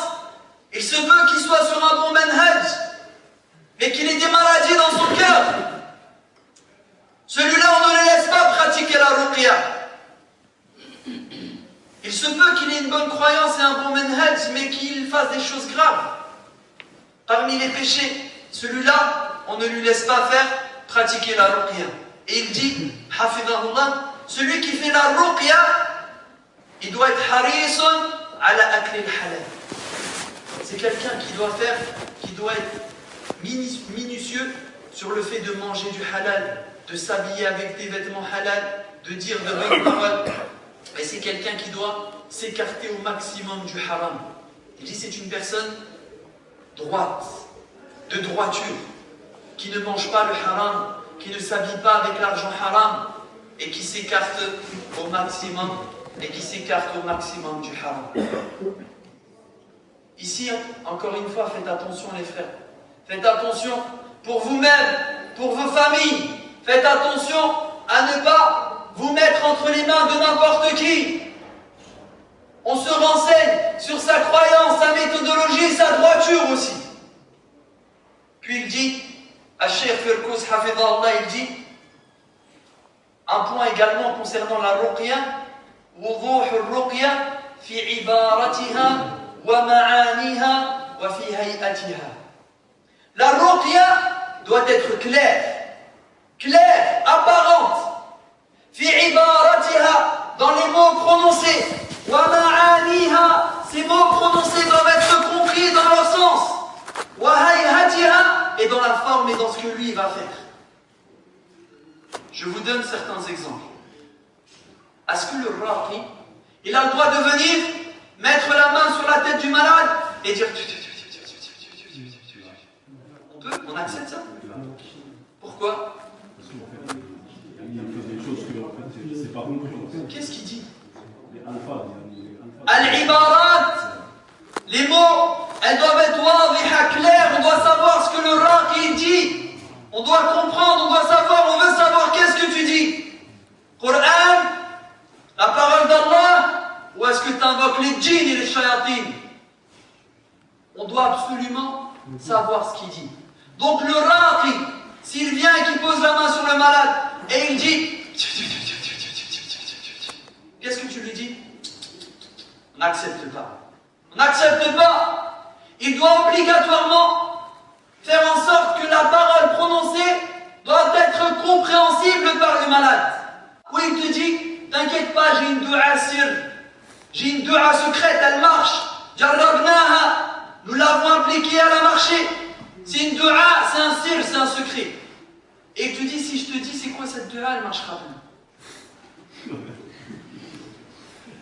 il se peut qu'il soit sur un bon manhaj, mais qu'il ait des maladies dans son cœur. Celui-là, on ne le laisse pas pratiquer la ruqya. Il se peut qu'il ait une bonne croyance et un bon manhaj, mais qu'il fasse des choses graves. Parmi les péchés, celui-là, on ne lui laisse pas faire pratiquer la ruqya. Et il dit, hafidahullah, celui qui fait la ruqya, il doit être harisun ala akli al-halal. C'est quelqu'un qui doit être minutieux sur le fait de manger du halal, de s'habiller avec des vêtements halal, de dire de bonnes paroles. Et c'est quelqu'un qui doit s'écarter au maximum du haram. Il dit c'est une personne droite, de droiture, qui ne mange pas le haram, qui ne s'habille pas avec l'argent haram, et qui s'écarte au maximum, du haram. Ici, encore une fois, faites attention les frères. Faites attention pour vous-même, pour vos familles. Faites attention à ne pas vous mettre entre les mains de n'importe qui. On se renseigne sur sa croyance, sa méthodologie, sa droiture aussi. Puis il dit, Al-Sheikh Firkouz Hafidahullah, il dit, un point également concernant la ruqya, wuduh al-ruqya fi ibaratiha wa ma'aniha wa fi hay'atiha. La ruqya doit être claire, apparente. Fi ibaratiha, dans les mots prononcés. Wa ma'aniha, ces mots prononcés doivent être compris dans leur sens. Wa hay'atiha, et dans la forme et dans ce que lui va faire. Je vous donne certains exemples. Est-ce que le raqi, il a le droit de venir mettre la main sur la tête du malade et dire on peut, on accepte ça? Pourquoi? Parce qu'en fait, il fait des choses que en fait, c'est pas compris. Qu'est-ce qu'il dit? Les alphas. Al-ibarat, les mots, elles doivent être wadiha, claires, on doit savoir ce que le raqi dit. On doit comprendre, on doit savoir, on veut savoir qu'est-ce que tu dis. Coran, la parole d'Allah, ou est-ce que tu invoques les djinns et les shayatin? On doit absolument savoir ce qu'il dit. Donc le raqi, s'il vient et qu'il pose la main sur le malade et il dit, qu'est-ce que tu lui dis? On n'accepte pas. On n'accepte pas. Il doit obligatoirement faire en sorte que la parole prononcée doit être compréhensible par le malade. Ou il te dit, t'inquiète pas, j'ai une dua sir, j'ai une dua secrète, elle marche. Jarrabnaha, nous l'avons appliquée, elle a marché. C'est une dua, c'est un sir, c'est un secret. Et il te dit, si je te dis c'est quoi cette dua, elle marchera plus.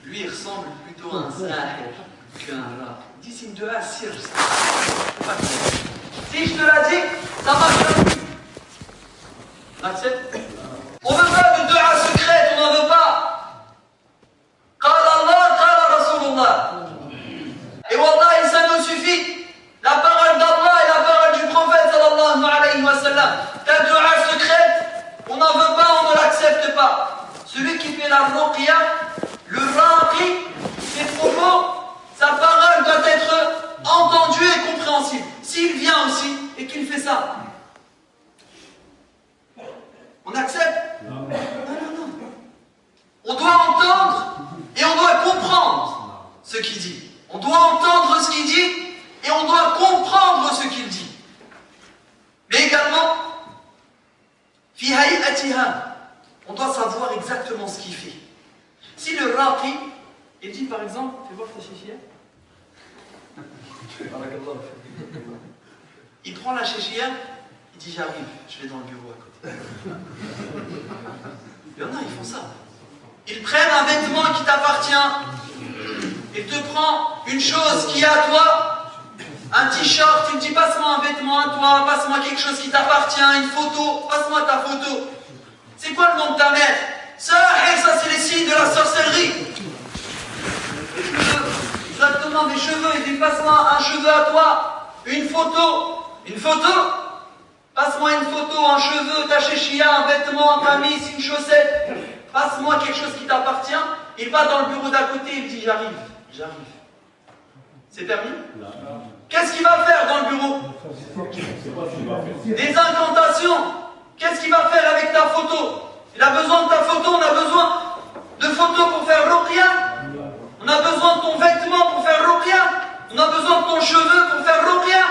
Lui, il ressemble plutôt à un sahir qu'un rat. Il dit, c'est une dua sir. Si je te l'ai dit, ça marche plus. Accepte? On ne veut pas de dua secrète, on n'en veut pas. Qala Allah, qala Rasulullah. Et wallahi, ça nous suffit. La parole d'Allah et la parole du prophète sallallahu alayhi wa sallam. Ta dua secrète, on n'en veut pas, on ne l'accepte pas. Celui qui fait la ruqya, le raqi, ses propos, sa parole doit être entendue et compréhensible. S'il vient aussi et qu'il fait ça, on accepte? Non. On doit entendre et on doit comprendre ce qu'il dit. On doit entendre ce qu'il dit et on doit comprendre ce qu'il dit. Mais également, fi hay'atiha, on doit savoir exactement ce qu'il fait. Si le raqi, il dit par exemple, fais voir ta chéchia. Il prend la chéchia, il dit j'arrive, je vais dans le bureau à côté. Il y en a, ils font ça. Ils prennent un vêtement qui t'appartient. Il te prend une chose qui est à toi, un t-shirt, il me dit passe-moi un vêtement à toi, passe-moi quelque chose qui t'appartient, une photo, passe-moi ta photo. C'est quoi le nom de ta mère? Ça c'est les signes de la sorcellerie. Les cheveux, exactement, des cheveux, il dit passe-moi un cheveu à toi, une photo, passe-moi une photo, un cheveu, ta chéchia, un vêtement, un tamis, une chaussette, passe-moi quelque chose qui t'appartient. Il va dans le bureau d'à côté, il dit j'arrive. C'est permis? Qu'est-ce qu'il va faire dans le bureau? Des incantations. Qu'est-ce qu'il va faire avec ta photo? Il a besoin de ta photo, on a besoin de photos pour faire ruqya. On a besoin de ton vêtement pour faire ruqya. On a besoin de ton cheveu pour faire ruqya.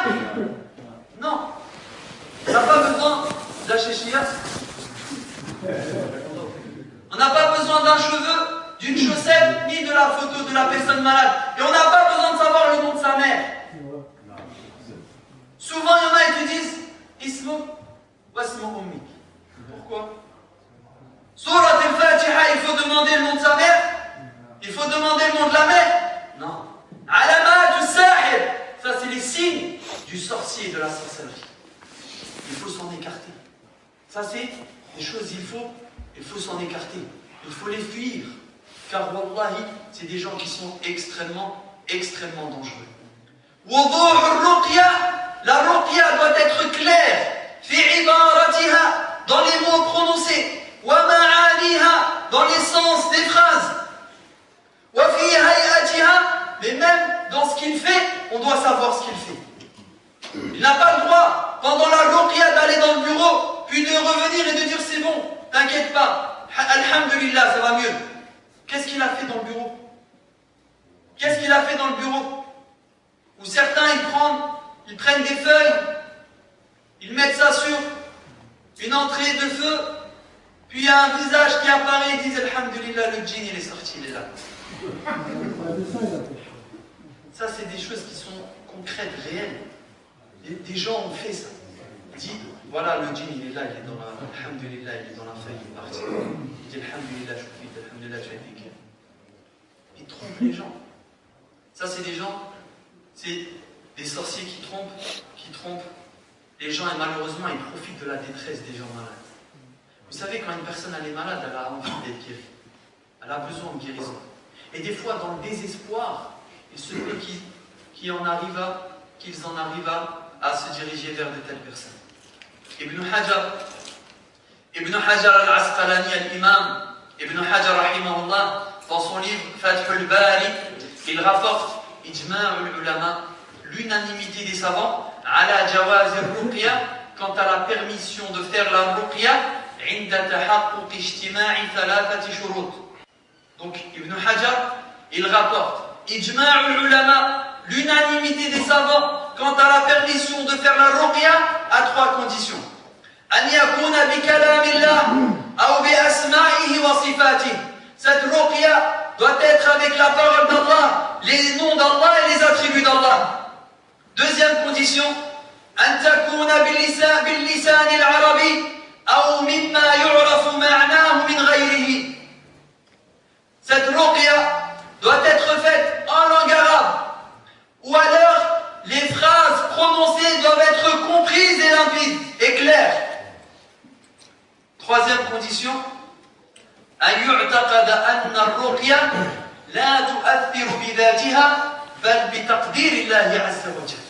Non. On n'a pas besoin de la chéchia. On n'a pas besoin d'un cheveu, d'une chaussette, ni de la photo de la personne malade. Et on n'a pas besoin de savoir le nom de sa mère. Souvent, il y en a qui disent Ismuk wa ismu ummik. Pourquoi? Surat al-Fatiha, il faut demander le nom de sa mère. Il faut demander le nom de la mère. Non. Alamat du sahir. Ça, c'est les signes du sorcier et de la sorcellerie. Il faut s'en écarter. Ça, c'est des choses, il faut s'en écarter. Il faut les fuir. Car, wallahi, c'est des gens qui sont extrêmement dangereux. Wuduh al-ruqya. La ruqya doit être claire. Fi ibaratiha. Dans les mots prononcés. Wa ma'aniha. Dans les sens des phrases. Wa fi hayatiha. Mais même dans ce qu'il fait, on doit savoir ce qu'il fait. Il n'a pas le droit, pendant la ruqya, d'aller dans le bureau, puis de revenir et de dire c'est bon, t'inquiète pas, alhamdulillah, ça va mieux. Qu'est-ce qu'il a fait dans le bureau? Qu'est-ce qu'il a fait dans le bureau? Où certains, ils prennent des feuilles, ils mettent ça sur une entrée de feu, puis il y a un visage qui apparaît, ils disent alhamdulillah, le djinn il est sorti, il est là. Ça, c'est des choses qui sont concrètes, réelles. Des gens ont fait ça. Ils disent, voilà, le djinn, il est là, il est dans la... Alhamdulillah, il est dans la feuille, il est parti. Il dit, alhamdulillah, je suis vite, alhamdulillah, je suis vite. Ils trompent les gens. Ça, c'est des gens, c'est des sorciers qui trompent les gens, et malheureusement, ils profitent de la détresse des gens malades. Vous savez, quand une personne elle est malade, elle a envie d'être guérie. Elle a besoin de guérison. Et des fois, dans le désespoir, il se peut qu'ils en arrivent à se diriger vers de telles personnes. Ibn Hajar al-Asqalani, al-Imam, Ibn Hajar rahimahullah, dans son livre Fathul Bari, il rapporte Ijma' al-Ulama, l'unanimité des savants, ala jawaz al-ruqya, quant à la permission de faire la ruqya, inda tahaqquq ijtima'i thalathati shurut. Donc Ibn Hajar, il rapporte Ijma' al-Ulama, l'unanimité des savants quant à la permission de faire la ruqya à trois conditions. An yakuna bi kalamillah ou bi asma'ihi wa sifatihi. Cette ruqya doit être avec la parole d'Allah, les noms d'Allah et les attributs d'Allah. Deuxième condition, an takuna bil lisan al-arabi ou mimma yu'rafu ma'nahu min ghayrihi. Cette ruqya doit être faite en langue arabe, ou alors les phrases prononcées doivent être comprises et limpides et claires. Troisième condition, an yu'taqada anna ar-ruqya la tu'athiru bi dhatiha bal bi taqdir Allah azza wa jalla.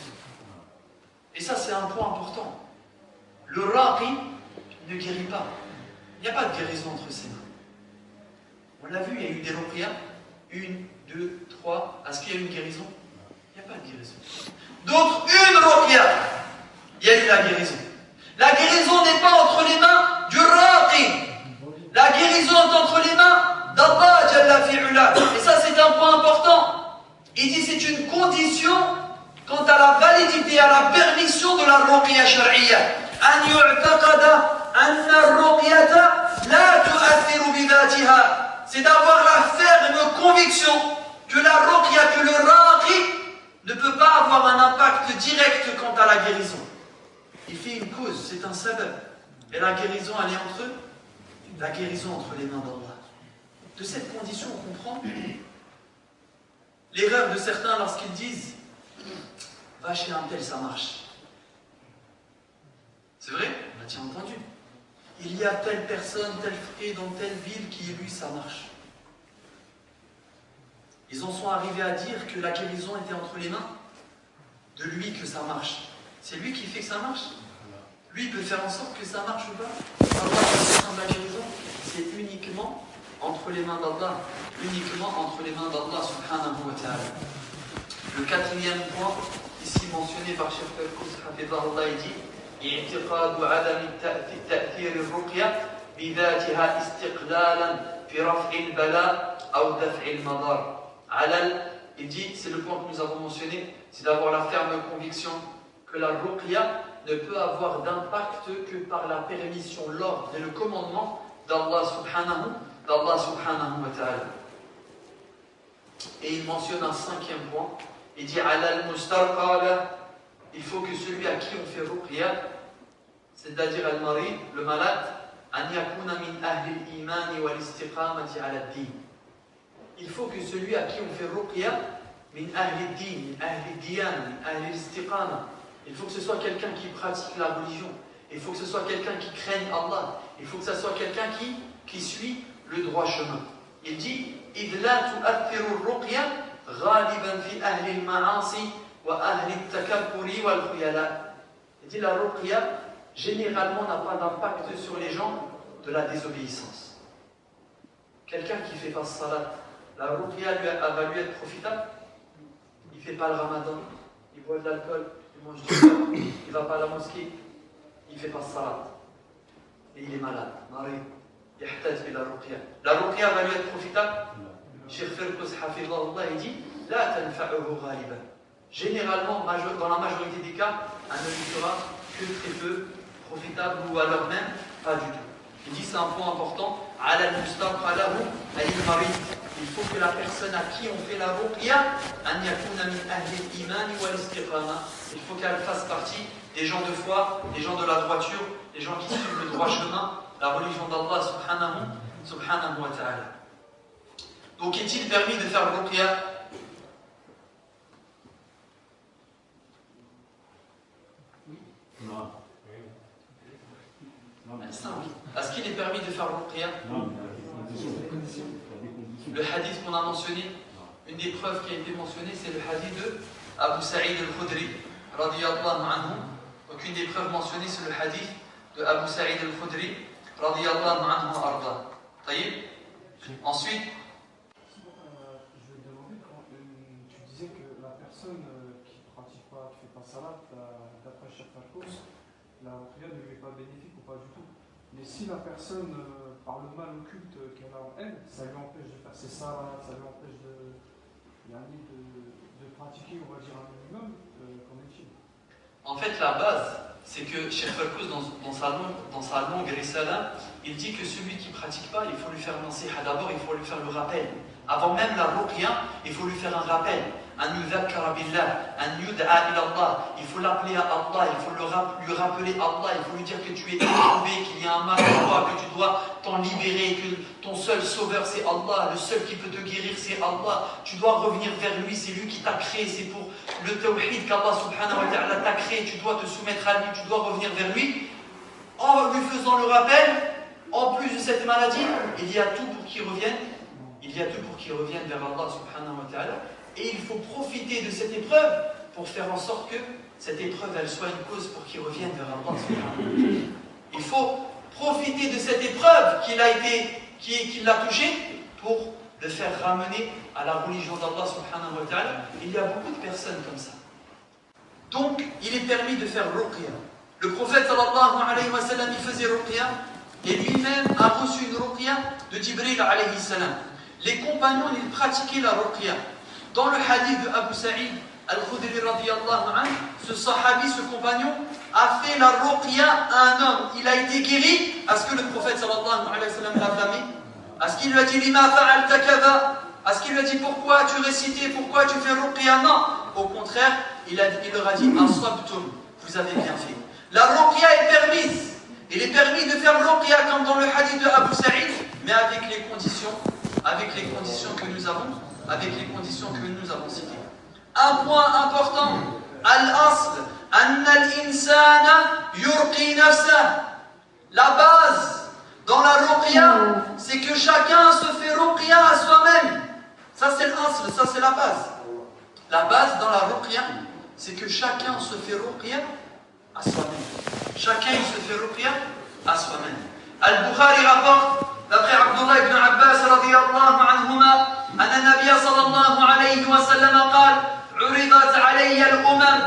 Et ça, c'est un point important. Le raqi ne guérit pas. Il n'y a pas de guérison entre ses mains. On l'a vu, il y a eu des ruqya, 1, 2, 3. Est-ce qu'il y a eu une guérison? Il n'y a pas de guérison. D'autres, une ruqya, il y a eu la guérison. La guérison n'est pas entre les mains du raqi. La guérison est entre les mains d'Allah Jalla fi'ula. Et ça, c'est un point important. Il dit c'est une condition quant à la validité, à la permission de la ruqya shar'iyya. An yu'taqada anna ar-ruqyata la tu'athiru bi dhatiha. C'est d'avoir la ferme conviction que la ruqya, que le raqi ne peut pas avoir un impact direct quant à la guérison. Il fait une cause, c'est un sabab. Et la guérison, elle est entre eux. La guérison entre les mains d'Allah. De cette condition, on comprend l'erreur de certains lorsqu'ils disent « Va chez un tel, ça marche ». C'est vrai? On a déjà entendu. Il y a telle personne, tel frère dans telle ville qui, lui, ça marche. Ils en sont arrivés à dire que la guérison était entre les mains de lui, que ça marche. C'est lui qui fait que ça marche. Lui, il peut faire en sorte que ça marche ou pas. La guérison, c'est uniquement entre les mains d'Allah. Uniquement entre les mains d'Allah subhanahu wa ta'ala. Le quatrième point, ici mentionné par Cheikh Al-Kous, hafidhahullah, il dit اعتقاد عدم تأثير الرقية بذاتها استقلالا في رفع البلاء أو دفع المضار. Il dit, c'est le point que nous avons mentionné, c'est d'avoir la ferme conviction que la ruqya ne peut avoir d'impact que par la permission, l'ordre et le commandement d'Allah subhanahu wa ta'ala. Et il mentionne un cinquième point, il dit il faut que celui à qui on fait ruqya, c'est-à-dire al-marid, le malade, an yakuna min ahli al-iman wal istiqamati ala ad-din. Il faut que celui à qui on fait ruqya, min ahli ad-din, min ahli ad-diyan, min ahli al-istiqama, il faut que ce soit quelqu'un qui pratique la religion, il faut que ce soit quelqu'un qui craigne Allah, il faut que ce soit quelqu'un qui suit le droit chemin. Il dit إذ لا تؤثر الرقية غالبا في أهل المعاصي وأهل التكبر والخيلاء. Il dit la ruqya généralement n'a pas d'impact sur les gens de la désobéissance. Quelqu'un qui fait pas salat, la ruqya va lui être profitable. Il fait pas le ramadan, il boit de l'alcool, il mange du beurre, il va pas à la mosquée, il fait pas salat et il est malade, marid. La ruqya va lui être profitable. Cheikh Al-Kous hafidhahullah, il dit la tanfa'uhu ghaliban. Généralement, dans la majorité des cas, elle ne lui sera que très peu profitable ou alors même pas du tout. Il dit c'est un point important. Il faut que la personne à qui on fait la ruqya, il faut qu'elle fasse partie des gens de foi, des gens de la droiture, des gens qui suivent le droit chemin, la religion d'Allah subhanahu wa ta'ala. Donc est-il permis de faire ruqya? Non. Est-ce qu'il est permis de faire ruqya? Non. Le hadith qu'on a mentionné, une des preuves qui a été mentionnée, c'est le hadith de Abu Sa'id al-Khudri radiyallahu anhu. Donc une des preuves mentionnées, c'est le hadith de Abu Sa'id al-Khudri radiyallahu anhu arda. Taïb. Ensuite, je vais demander, quand tu disais que la personne qui ne pratique pas, qui ne fait pas salat, d'après Cheikh Al-Kous, la ruqya ne lui est pas bénéfique ou pas du tout. Mais si la personne, par le mal occulte qu'elle a en elle, ça lui empêche de faire ses salats, ça lui empêche de pratiquer, on va dire, un minimum, qu'en est-il? En fait, la base, c'est que Cheikh Al-Kous, dans sa longue risala, il dit que celui qui ne pratique pas, il faut lui faire nasiha. D'abord, il faut lui faire le rappel. Avant même la ruqya, il faut lui faire un rappel. Un yudhakkara billah, un yud'a ila Allah. Il faut l'appeler à Allah, il faut lui rappeler Allah, il faut lui dire que tu es éprouvé, qu'il y a un mal en toi, que tu dois t'en libérer, que ton seul sauveur c'est Allah, le seul qui peut te guérir c'est Allah. Tu dois revenir vers lui, c'est lui qui t'a créé, c'est pour le tawhid qu'Allah subhanahu wa ta'ala t'a créé, tu dois te soumettre à lui, tu dois revenir vers lui. En lui faisant le rappel, en plus de cette maladie, il y a tout pour qu'il revienne. Il y a tout pour qu'il revienne vers Allah subhanahu wa ta'ala. Et il faut profiter de cette épreuve pour faire en sorte que cette épreuve elle soit une cause pour qu'il revienne vers Allah subhanahu wa ta'ala. Il faut profiter de cette épreuve qui l'a touché pour le faire ramener à la religion d'Allah subhanahu wa ta'ala. Il y a beaucoup de personnes comme ça. Donc, il est permis de faire ruqya. Le prophète sallallahu alayhi wa sallam, il faisait ruqya et lui-même a reçu une ruqya de Jibril alayhi salam. Les compagnons, ils pratiquaient la ruqya. Dans le hadith de Abu Sa'id al-Khudri radiyallahu anhu, ce sahabi, ce compagnon, a fait la ruqya à un homme. Il a été guéri. Est-ce que le prophète sallallahu alayhi wa sallam l'a blâmé? Est-ce qu'il lui a dit lima fa'alta kadha? Est-ce qu'il lui a dit pourquoi tu récitais, pourquoi tu fais ruqya? Non. Au contraire, il leur a dit asabtum, vous avez bien fait. La ruqya est permise. Il est permis de faire ruqya comme dans le hadith de Abu Sa'id, mais avec les conditions avec les conditions que nous avons, citées. Un point important, al-asl, anna al-insana yurqi nafsa. La base dans la ruqya, c'est que chacun se fait ruqya à soi-même. Ça c'est l'asl, ça c'est la base. La base dans la ruqya, c'est que chacun se fait ruqya à soi-même. Chacun il se fait ruqya à soi-même. Al-Bukhari rapporte, d'après Abdullah ibn Abbas radiyallahu anhuma, أن النبي صلى الله عليه وسلم قال عرضت علي الأمم.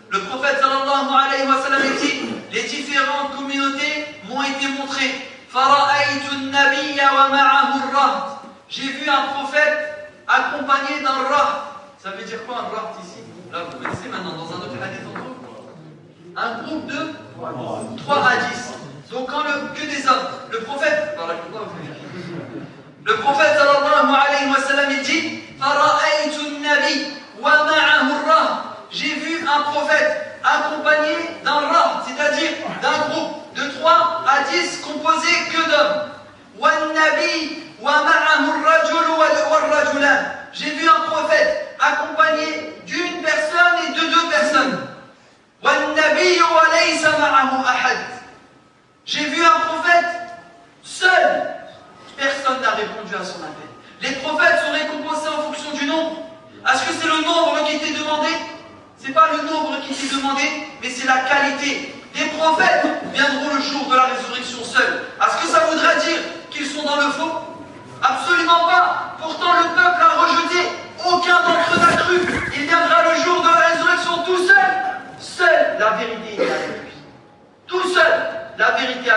Le prophète sallallahu alayhi wa sallam dit, les différentes communautés m'ont été montrées. فرأيت النبي ومعه الرهط. J'ai vu un prophète accompagné d'un raht. Ça veut dire quoi un raht ici? Là vous connaissez maintenant dans un autre hadith entre eux. Un groupe de 3 à 10. Donc que des hommes. Le prophète sallallahu alayhi wa sallam il dit فرأيت النبي ومعه الرهط. J'ai vu un prophète accompagné d'un raht, c'est-à-dire d'un groupe de 3 à 10 composé que d'hommes. وَالنَّبِي وَمَعَهُ الرَّجُلُ وَالرَّجُلَانِ. J'ai vu un prophète accompagné d'une personne et de 2 personnes. وَالنَّبِيُّ وَلَيْسَ مَعَهُ أَحَدٌ. J'ai vu un prophète seul. Personne n'a répondu à son appel. Les prophètes sont récompensés en fonction du nombre. Est-ce que c'est le nombre qui était demandé? C'est pas le nombre qui était demandé, mais c'est la qualité. Les prophètes viendront le jour de la résurrection seuls. Est-ce que ça voudrait dire qu'ils sont dans le faux? Absolument pas. Pourtant le peuple a rejeté. Aucun d'entre eux n'a cru. Il viendra le jour de la résurrection tout seul. Seul, la vérité était avec lui. Tout seul, la vérité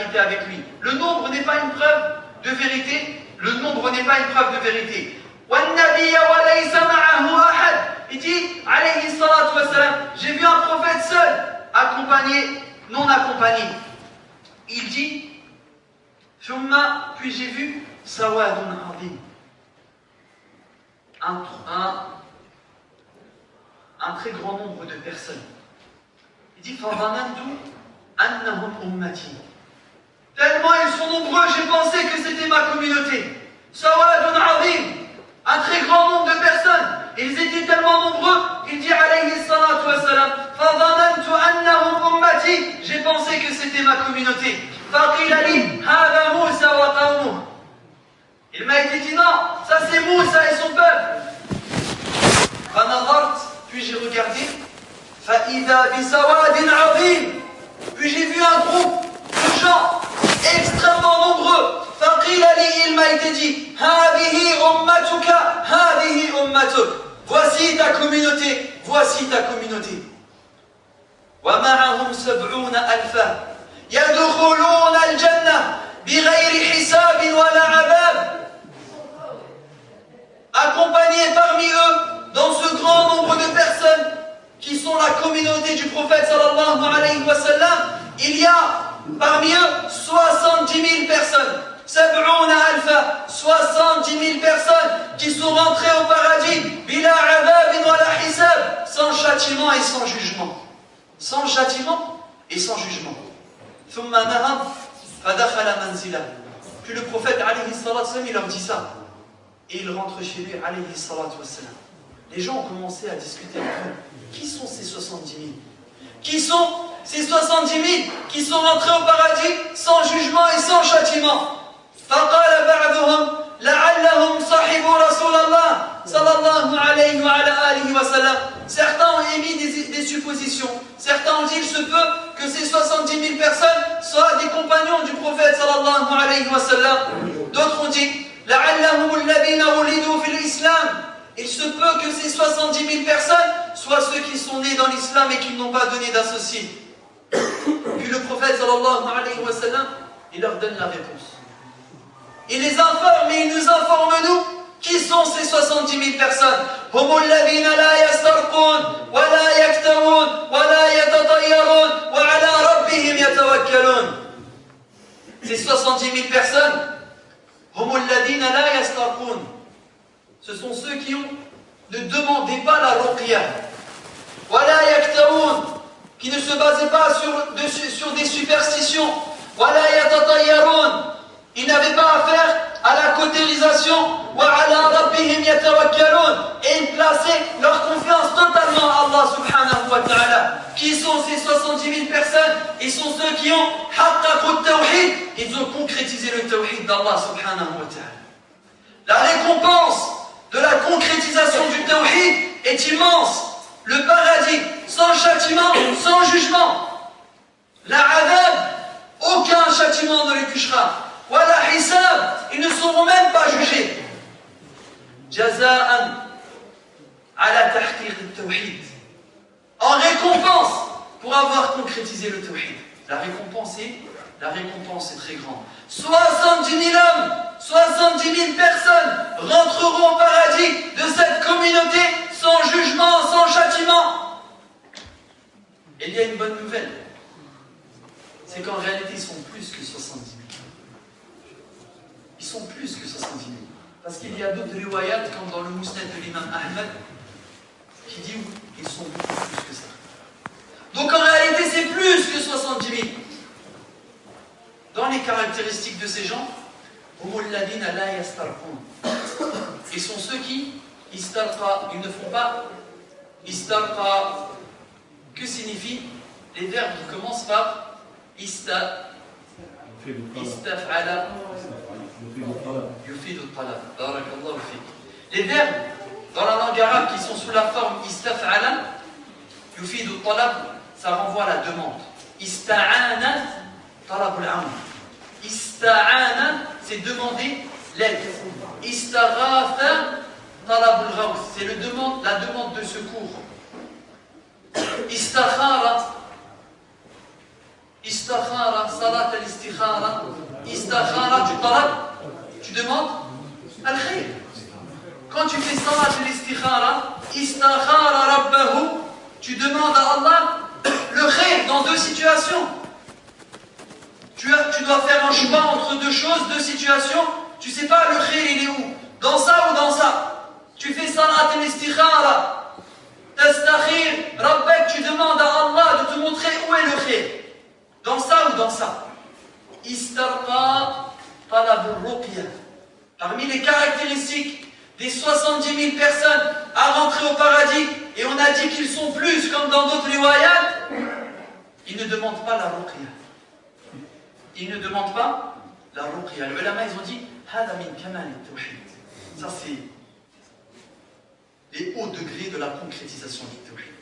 était avec lui. Le nombre n'est pas une preuve de vérité. Le nombre n'est pas une preuve de vérité. وَالنَّبِيَّ وَلَيْسَ مَعَهُ أَحَدٌ. Il dit, alayhi salatu wassalam, j'ai vu un prophète seul, accompagné, non accompagné. Il dit, puis j'ai vu sawadun azim. Un très grand nombre de personnes. Il dit, فَظَنَنْتُ أَنَّهُمْ أُمَّتِي. Tellement ils sont nombreux, j'ai pensé que c'était ma communauté. Sawadun azim. Un très grand nombre de personnes. Ils étaient tellement nombreux, il dit alayhi salatu wassalam, فَظَنَنْتُ أَنَّهُمْ أُمَّتِي. J'ai pensé que c'était ma communauté. فَقِيلَ لِي هَذَا مُوسَى وَقَوْمُهُ. Il m'a été dit non, ça c'est Moussa et son peuple. فَنَظَرْتُ. Puis j'ai regardé. فَإِذَا بِسَوَادٍ عَظِيمٍ. Puis j'ai vu un groupe de gens extrêmement nombreux. فَقِيلَ لِي. Il m'a été dit هَذِهِ أُمَّتُكَ هَذِهِ أُمَّتُكَ. Voici ta communauté, voici ta communauté. وَمَعَهُمْ 70 أَلْفًا يَدْخُلُونَ الْجَنَّةَ بِغَيْرِ حِسَابٍ وَلَا عَذَابٍ. Accompagnés parmi eux, dans ce grand nombre de personnes qui sont la communauté du prophète sallallahu alayhi wa sallam, il y a parmi eux 70 000 personnes. 70 000 personnes qui sont rentrées au paradis, bila adab wala hisab, sans châtiment et sans jugement. Sans châtiment et sans jugement. Thumma nahab fadakhala manzila. Puis le prophète alayhi salatu wassalam, il leur dit ça. Et il rentre chez lui alayhi salatu wassalam. Les gens ont commencé à discuter entre eux. Qui sont ces 70 000? Qui sont ces 70 000 qui sont rentrés au paradis sans jugement et sans châtiment? فقال بعضهم لعلهم صاحبوا رسول الله صلى الله عليه وعلى آله وسلم. Certains ont émis des suppositions. Certains ont dit il se peut que ces 70 000 personnes soient des compagnons du prophète sallallahu alayhi wa sallam. D'autres ont dit لعلهم الذين ولدوا في الإسلام. Il se peut que ces 70 000 personnes soient ceux qui sont nés dans l'islam et qui n'ont pas donné d'associés. Puis le prophète sallallahu alayhi wa sallam, il leur donne la réponse. Il les informe et il nous informe nous. Qui sont ces 70 000 personnes? هم الذين لا يسترقون ولا يكتوون ولا يتطيرون وعلى ربهم يتوكلون. Ces 70 000 personnes, هم الذين لا يسترقون. Ce sont ceux qui ne demandaient pas la ruqya. ولا يكتوون, qui ne se basaient pas sur des superstitions. ولا يتطيرون. Ils n'avaient pas à faire à la cautérisation, وَعَلَى رَبِّهِمْ يَتَوَكَّلُونَ, et ils plaçaient leur confiance totalement à Allah subhanahu wa ta'ala. Qui sont ces 70 000 personnes? Ils sont ceux qui ont haqqaqut tawhid, ils ont concrétisé le tawhid d'Allah subhanahu wa ta'ala. La récompense de la concrétisation du tawhid est immense. Le paradis, sans châtiment, sans jugement. La adab, aucun châtiment ne les touchera. Wala hisab, ils ne seront même pas jugés. Jaza'an ala tahqiq al-tawhid. En récompense pour avoir concrétisé le tawhid. La récompense est très grande. 70 000 hommes, 70 000 personnes rentreront au paradis de cette communauté sans jugement, sans châtiment. Et il y a une bonne nouvelle. C'est qu'en réalité, ils sont plus que 70 000. Ils sont plus que 70 000. Parce qu'il y a d'autres riwayat, comme dans le Mousnad de l'imam Ahmed, qui dit qu'ils sont beaucoup plus que ça. Donc en réalité, c'est plus que 70 000. Dans les caractéristiques de ces gens, ils sont ceux qui istarqa, ils ne font pas istarqa. Que signifient les verbes qui commencent par istaf'ala, yufidu talab. Barakallahu fik. Les verbes dans la langue arabe qui sont sous la forme istaf'ala, yufidu talab, ça renvoie à la demande. Ista'ana talabul awn. Ista'ana, c'est demander l'aide. Istaghatha talabul ghawth, c'est la demande de secours. Istakhara, salat al-istikhara. Istakhara, tu demandes al-khayr. Quand tu fais salat al-istikhara, istakhara rabbahu, tu demandes à Allah le khayr dans deux situations. Tu dois faire un choix entre deux choses, deux situations. Tu sais pas le khayr il est où? Dans ça ou dans ça? Tu fais salat al-istikhara. Tastakhir, Rabbek, tu demandes à Allah de te montrer où est le khayr. Dans ça ou dans ça. Istarqa talabur ruqya. Parmi les caractéristiques des 70 000 personnes à rentrer au paradis, et on a dit qu'ils sont plus, comme dans d'autres riwayat, ils ne demandent pas la ruqya. Ils ne demandent pas la ruqya. Les ulama, ils ont dit hada min kamal at-tawhid. Ça, c'est les hauts degrés de la concrétisation du tawhid.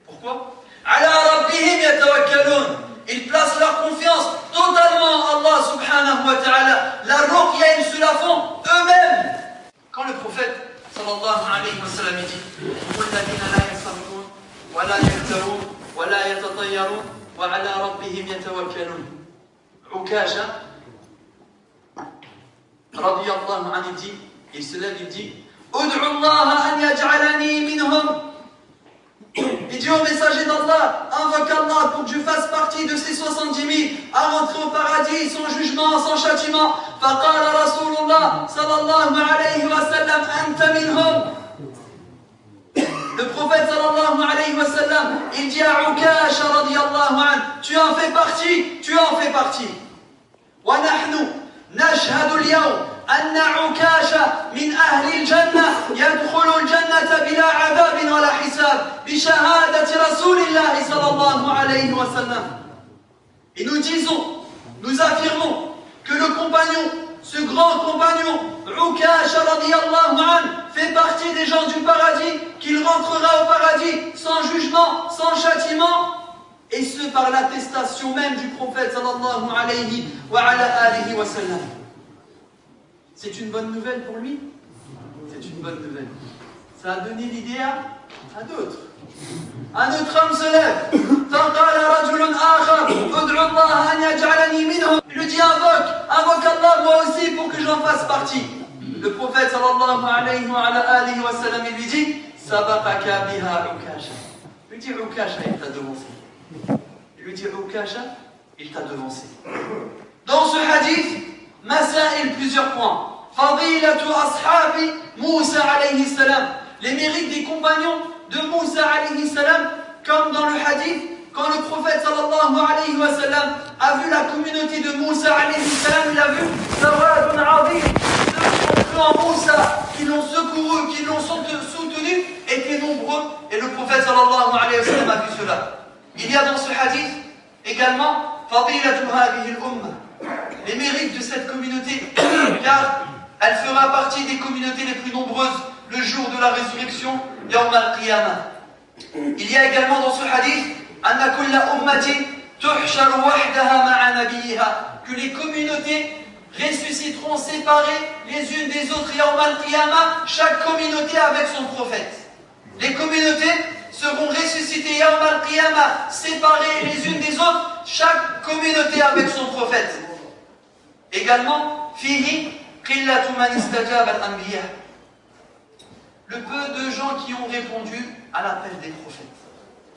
Pourquoi? Ala rabbihim yatawakkalun. Ils placent leur confiance totalement en Allah subhanahu wa ta'ala. La ruqya, ils se la font eux-mêmes. Quand le prophète sallallahu alayhi wa sallam dit walladhina la yasrifun wa la yaktarun wa la yatatayyarun wa ala rabbihim yatawakkalun. Ukasha radiyallahu anhu dit, il se lève, il dit Ud'u Allah an yaj'alani minhum. Il dit au messager d'Allah, invoque Allah pour que je fasse partie de ces 70 000 à rentrer au paradis sans jugement, sans châtiment. Faqala Rasulullah sallallahu alayhi wa sallam anta minhum. Le prophète sallallahu alayhi wa sallam, il dit à Ukasha radiyallahu anhu, tu en fais partie, tu en fais partie. Wa nahnu nashhadu al-yawm أن عكاشة من أهل الجنة يدخل الجنة بلا عذاب ولا حساب بشهادة رسول الله صلى الله عليه وسلم. Et nous disons, nous affirmons que le compagnon, ce grand compagnon, Ukasha radiyallahu anhu, fait partie des gens du paradis, qu'il rentrera au paradis sans jugement, sans châtiment, et ce par l'attestation même du prophète sallallahu alayhi wa ala alihi wa sallam. C'est une bonne nouvelle pour lui? C'est une bonne nouvelle. Ça a donné l'idée à d'autres. Un autre homme se lève. Il lui dit invoque Allah moi aussi pour que j'en fasse partie. Le prophète sallallahu alayhi wa sallam il lui dit Sabaqaka biha Ukasha. Il lui dit Ukasha il t'a devancé. Il lui dit Ukasha il t'a devancé. Dans ce hadith, Masail, plusieurs points. Fadilatu ashabi Moussa alayhi salam. Les mérites des compagnons de Moussa alayhi salam, comme dans le hadith, quand le prophète sallallahu alayhi wa sallam a vu la communauté de Moussa alayhi salam, il a vu Sawadun azim, clan Moussa, qui l'ont secouru, qui l'ont soutenu, étaient nombreux. Et le prophète sallallahu alayhi wa sallam a vu cela. Il y a dans ce hadith également fadilatu hadhihi al-umma, les mérites de cette communauté, car elle fera partie des communautés les plus nombreuses le jour de la résurrection, Yawm al-Qiyamah. Il y a également dans ce hadith anna kulla ummati tuhsharu wahdaha ma'a nabiyha, que les communautés ressusciteront séparées les unes des autres, Yawm al-Qiyamah, chaque communauté avec son prophète. Les communautés seront ressuscitées Yawm al-Qiyamah, séparées les unes des autres, chaque communauté avec son prophète. Également, fihi qillatu man istajaba al-anbiya, le peu de gens qui ont répondu à l'appel des prophètes.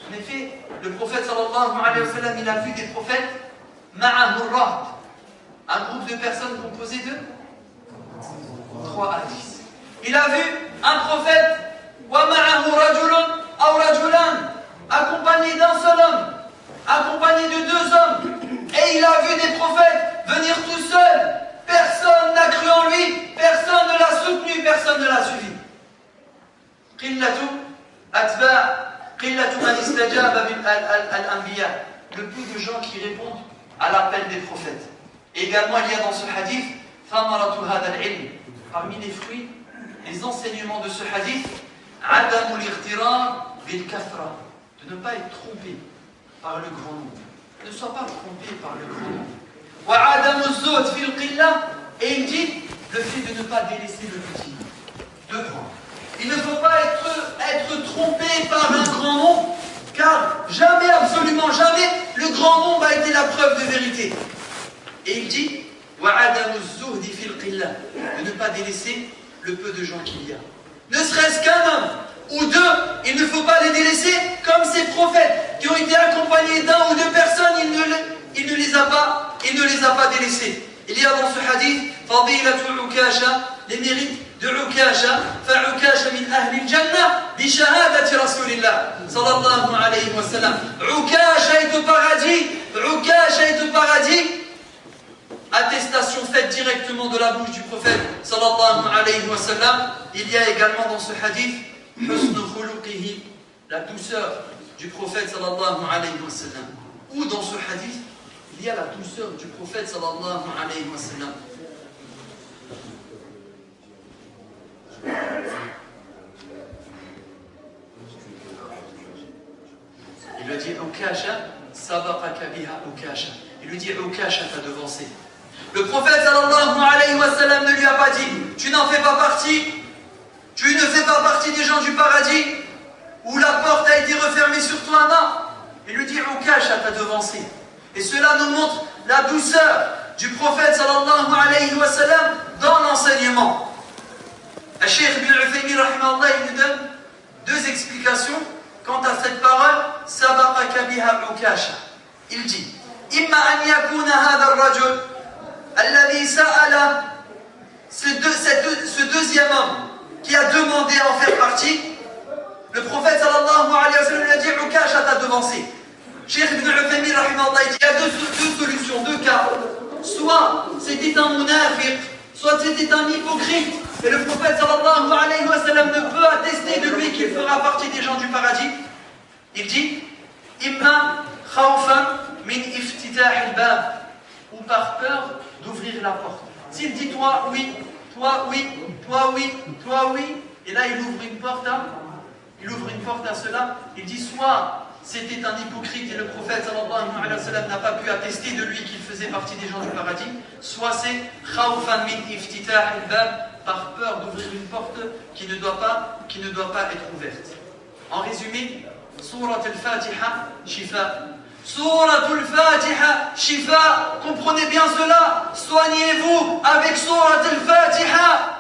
En effet, le prophète sallallahu alayhi wa sallam, il a vu des prophètes ma'ahu rahd, un groupe de personnes composé de 3 à 10. Il a vu un prophète wa ma'ahu rajulun aw rajulan, accompagné d'un seul homme, accompagné de 2 hommes. Et il a vu des prophètes venir tout seuls. Personne n'a cru en lui, personne ne l'a soutenu, personne ne l'a suivi. Qillatu atba' qillatu man istajaba al-anbiya, le peu de gens qui répondent à l'appel des prophètes. Et également, il y a dans ce hadith thamaratu hadha al-ilm, parmi les fruits, les enseignements de ce hadith, adamu al-ightirar bil-kathra, de ne pas être trompé par le grand nombre. Ne sois pas trompé par le grand nombre. Wa adamu az-zuhd fil qillah, et il dit le fait de ne pas délaisser le petit, de grand. Il ne faut pas être trompé par un grand nombre, car jamais, absolument jamais, le grand nombre a été la preuve de vérité. Et il dit wa adamu az-zuhd fil qillah, de ne pas délaisser le peu de gens qu'il y a. Ne serait-ce qu'un homme ou 2, il ne faut pas les délaisser comme ces prophètes qui ont été accompagnés d'un ou 2 personnes, il ne les a pas délaissés. Il y a dans ce hadith fadilatu Ukasha, les mérites de Ukasha, fa Ukasha min ahli al-jannah bi shahadati Rasulillah sallallahu alayhi wa sallam. Ukasha est au paradis, Ukasha est au paradis. Attestation faite directement de la bouche du prophète sallallahu alayhi wa sallam. Il y a également dans ce hadith husnu khuluqihi, la douceur du prophète sallallahu alayhi wa sallam. Ou dans ce hadith, il y a la douceur du prophète sallallahu alayhi wa sallam. Il lui dit Ukasha sabaqaka biha Ukasha. Il lui dit Ukasha t'a devancé. Le prophète sallallahu alayhi wa sallam ne lui a pas dit tu n'en fais pas partie, tu ne fais pas partie des gens du paradis où la porte a été refermée sur toi. Non, il lui dit Ukasha t'a devancé. Et cela nous montre la douceur du prophète sallallahu alayhi wa sallam dans l'enseignement. Le Cheikh Ibn Uthaymin rahimahullah, il nous donne 2 explications quant à cette parole sabaqaka biha Ukasha. Il dit imma an yakuna hadha ar-rajul alladhi sa'ala, ce deuxième homme qui a demandé à en faire partie, le prophète sallallahu alayhi wa sallam lui a dit Ukasha t'a devancé. Cheikh Ibn Uthaymin rahimahullah, il y a 2 solutions, 2 cas. Soit c'était un munafiq, soit c'était un hypocrite, et le prophète sallallahu alayhi wa sallam ne peut attester de lui qu'il fera partie des gens du paradis. Il dit imma khawfan min iftitah al-bab, ou par peur d'ouvrir la porte. S'il dit toi oui, toi oui, toi oui, toi oui, et là il ouvre une porte à cela, il dit soit c'était un hypocrite et le prophète sallallahu alayhi wa sallam n'a pas pu attester de lui qu'il faisait partie des gens du paradis, soit c'est khawfan min iftitah al-bab, par peur d'ouvrir une porte qui ne doit pas être ouverte. En résumé, Surat al-Fatiha, Shifa. Surat al-Fatiha, Shifa. Comprenez bien cela. Soignez-vous avec Surat al-Fatiha.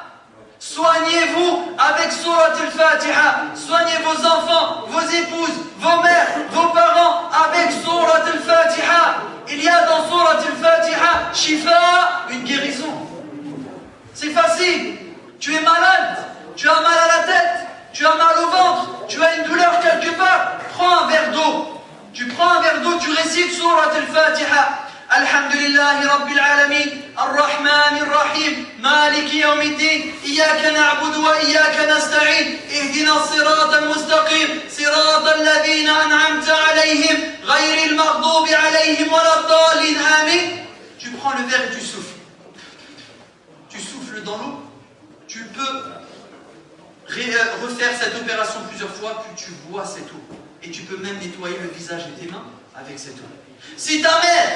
Soignez-vous avec Surat al-Fatiha. Soignez vos enfants, vos épouses, vos mères, vos parents avec Surat al-Fatiha. Il y a dans Surat al-Fatiha, Shifa, une guérison. C'est facile. Tu es malade, tu as mal à la tête, tu as mal au ventre, tu as une douleur quelque part. Prends un verre d'eau. Tu prends un verre d'eau, tu récites Surat al-Fatiha. Alhamdulillahi Rabbil Alamin, Ar-Rahman Ar-Rahim, Malik Yawm Al-Din, Iyyaka na'budu wa iyyaka nasta'in, Ihdina as-sirata al-mustaqim, sirata alladhina an'amta alayhim, ghayril maghdubi alayhim wa lad-dallin, amin. Tu prends le verre et tu souffles. Tu souffles dans l'eau, tu peux refaire cette opération plusieurs fois, puis tu bois cette eau. Et tu peux même nettoyer le visage et tes mains avec cette eau. Si ta mère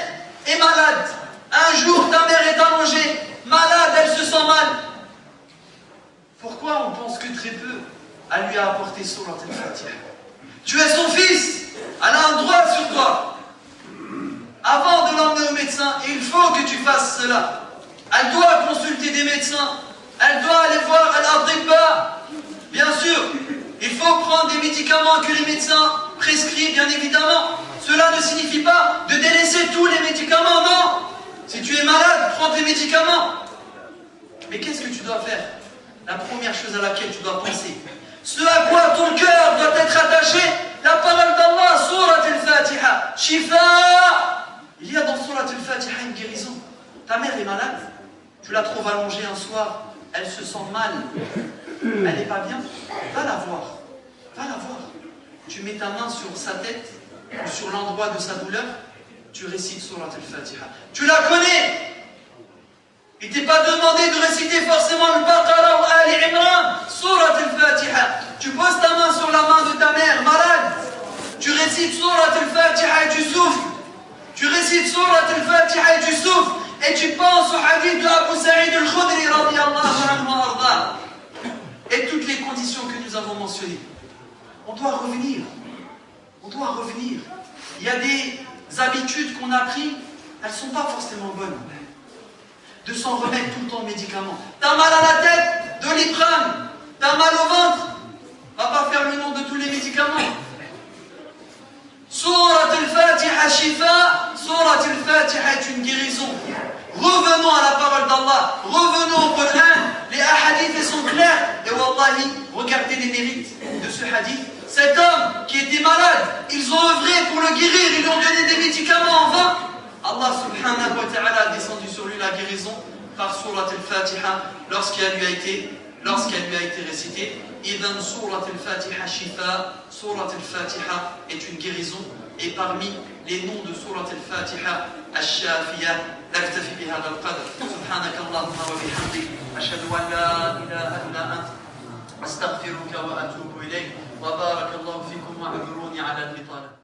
est malade, un jour ta mère est allongée, malade, elle se sent mal. Pourquoi on pense que très peu elle lui a apporté Surat al-Fatiha? Tu es son fils, elle a un droit sur toi. Avant de l'emmener au médecin, il faut que tu fasses cela. Elle doit consulter des médecins, elle doit aller voir al-Atibba. Bien sûr, il faut prendre des médicaments que les médecins prescrivent, bien évidemment. Cela ne signifie pas de délaisser tous les médicaments, non. Si tu es malade, prends tes médicaments. Mais qu'est-ce que tu dois faire? La première chose à laquelle tu dois penser, ce à quoi ton cœur doit être attaché, la parole d'Allah, Surat al-Fatiha, Shifa. Il y a dans Surat al-Fatiha une guérison. Ta mère est malade, tu la trouves allongée un soir, elle se sent mal, elle n'est pas bien, va la voir, va la voir. Tu mets ta main sur sa tête, ou sur l'endroit de sa douleur, tu récites Surat al-Fatiha. Tu la connais. Il ne t'est pas demandé de réciter forcément le Baqarah ou Ali Imran, Surat al-Fatiha. Tu poses ta main sur la main de ta mère malade, tu récites Surat al-Fatiha et tu souffles. Tu récites Surat al-Fatiha et tu souffles. Et tu penses au hadith de Abu Sa'id al-Khudri radiyallahu anhu wa arda. Et toutes les conditions que nous avons mentionnées. On doit revenir. On doit revenir. Il y a des habitudes qu'on a prises, elles ne sont pas forcément bonnes. De s'en remettre tout le temps aux médicaments. T'as mal à la tête, Doliprane. T'as mal au ventre, on va pas faire le nom de tous les médicaments. Surat al-Fatiha Shifa, Surat al-Fatiha est une guérison. Revenons à la parole d'Allah, revenons au Coran, les hadiths sont clairs. Et wallahi, regardez les mérites de ce hadith. Cet homme qui était malade, ils ont œuvré pour le guérir, ils lui ont donné des médicaments en vain. Allah subhanahu wa ta'ala a descendu sur lui la guérison par Surat al-Fatiha lorsqu'elle lui a été récitée. Idan Surat al-Fatiha Shifa, Surat al-Fatiha est une guérison. Et parmi les noms de Surat al-Fatiha, Al-Shafiyah, naktafi bihadha al-qadr. Subhanaka Allahumma wa bihamdik, ashhadu an la ilaha illa ant, astaghfiruka wa atubu ilayk, wa barakallahu fikum wa uduruni ala al-bitala.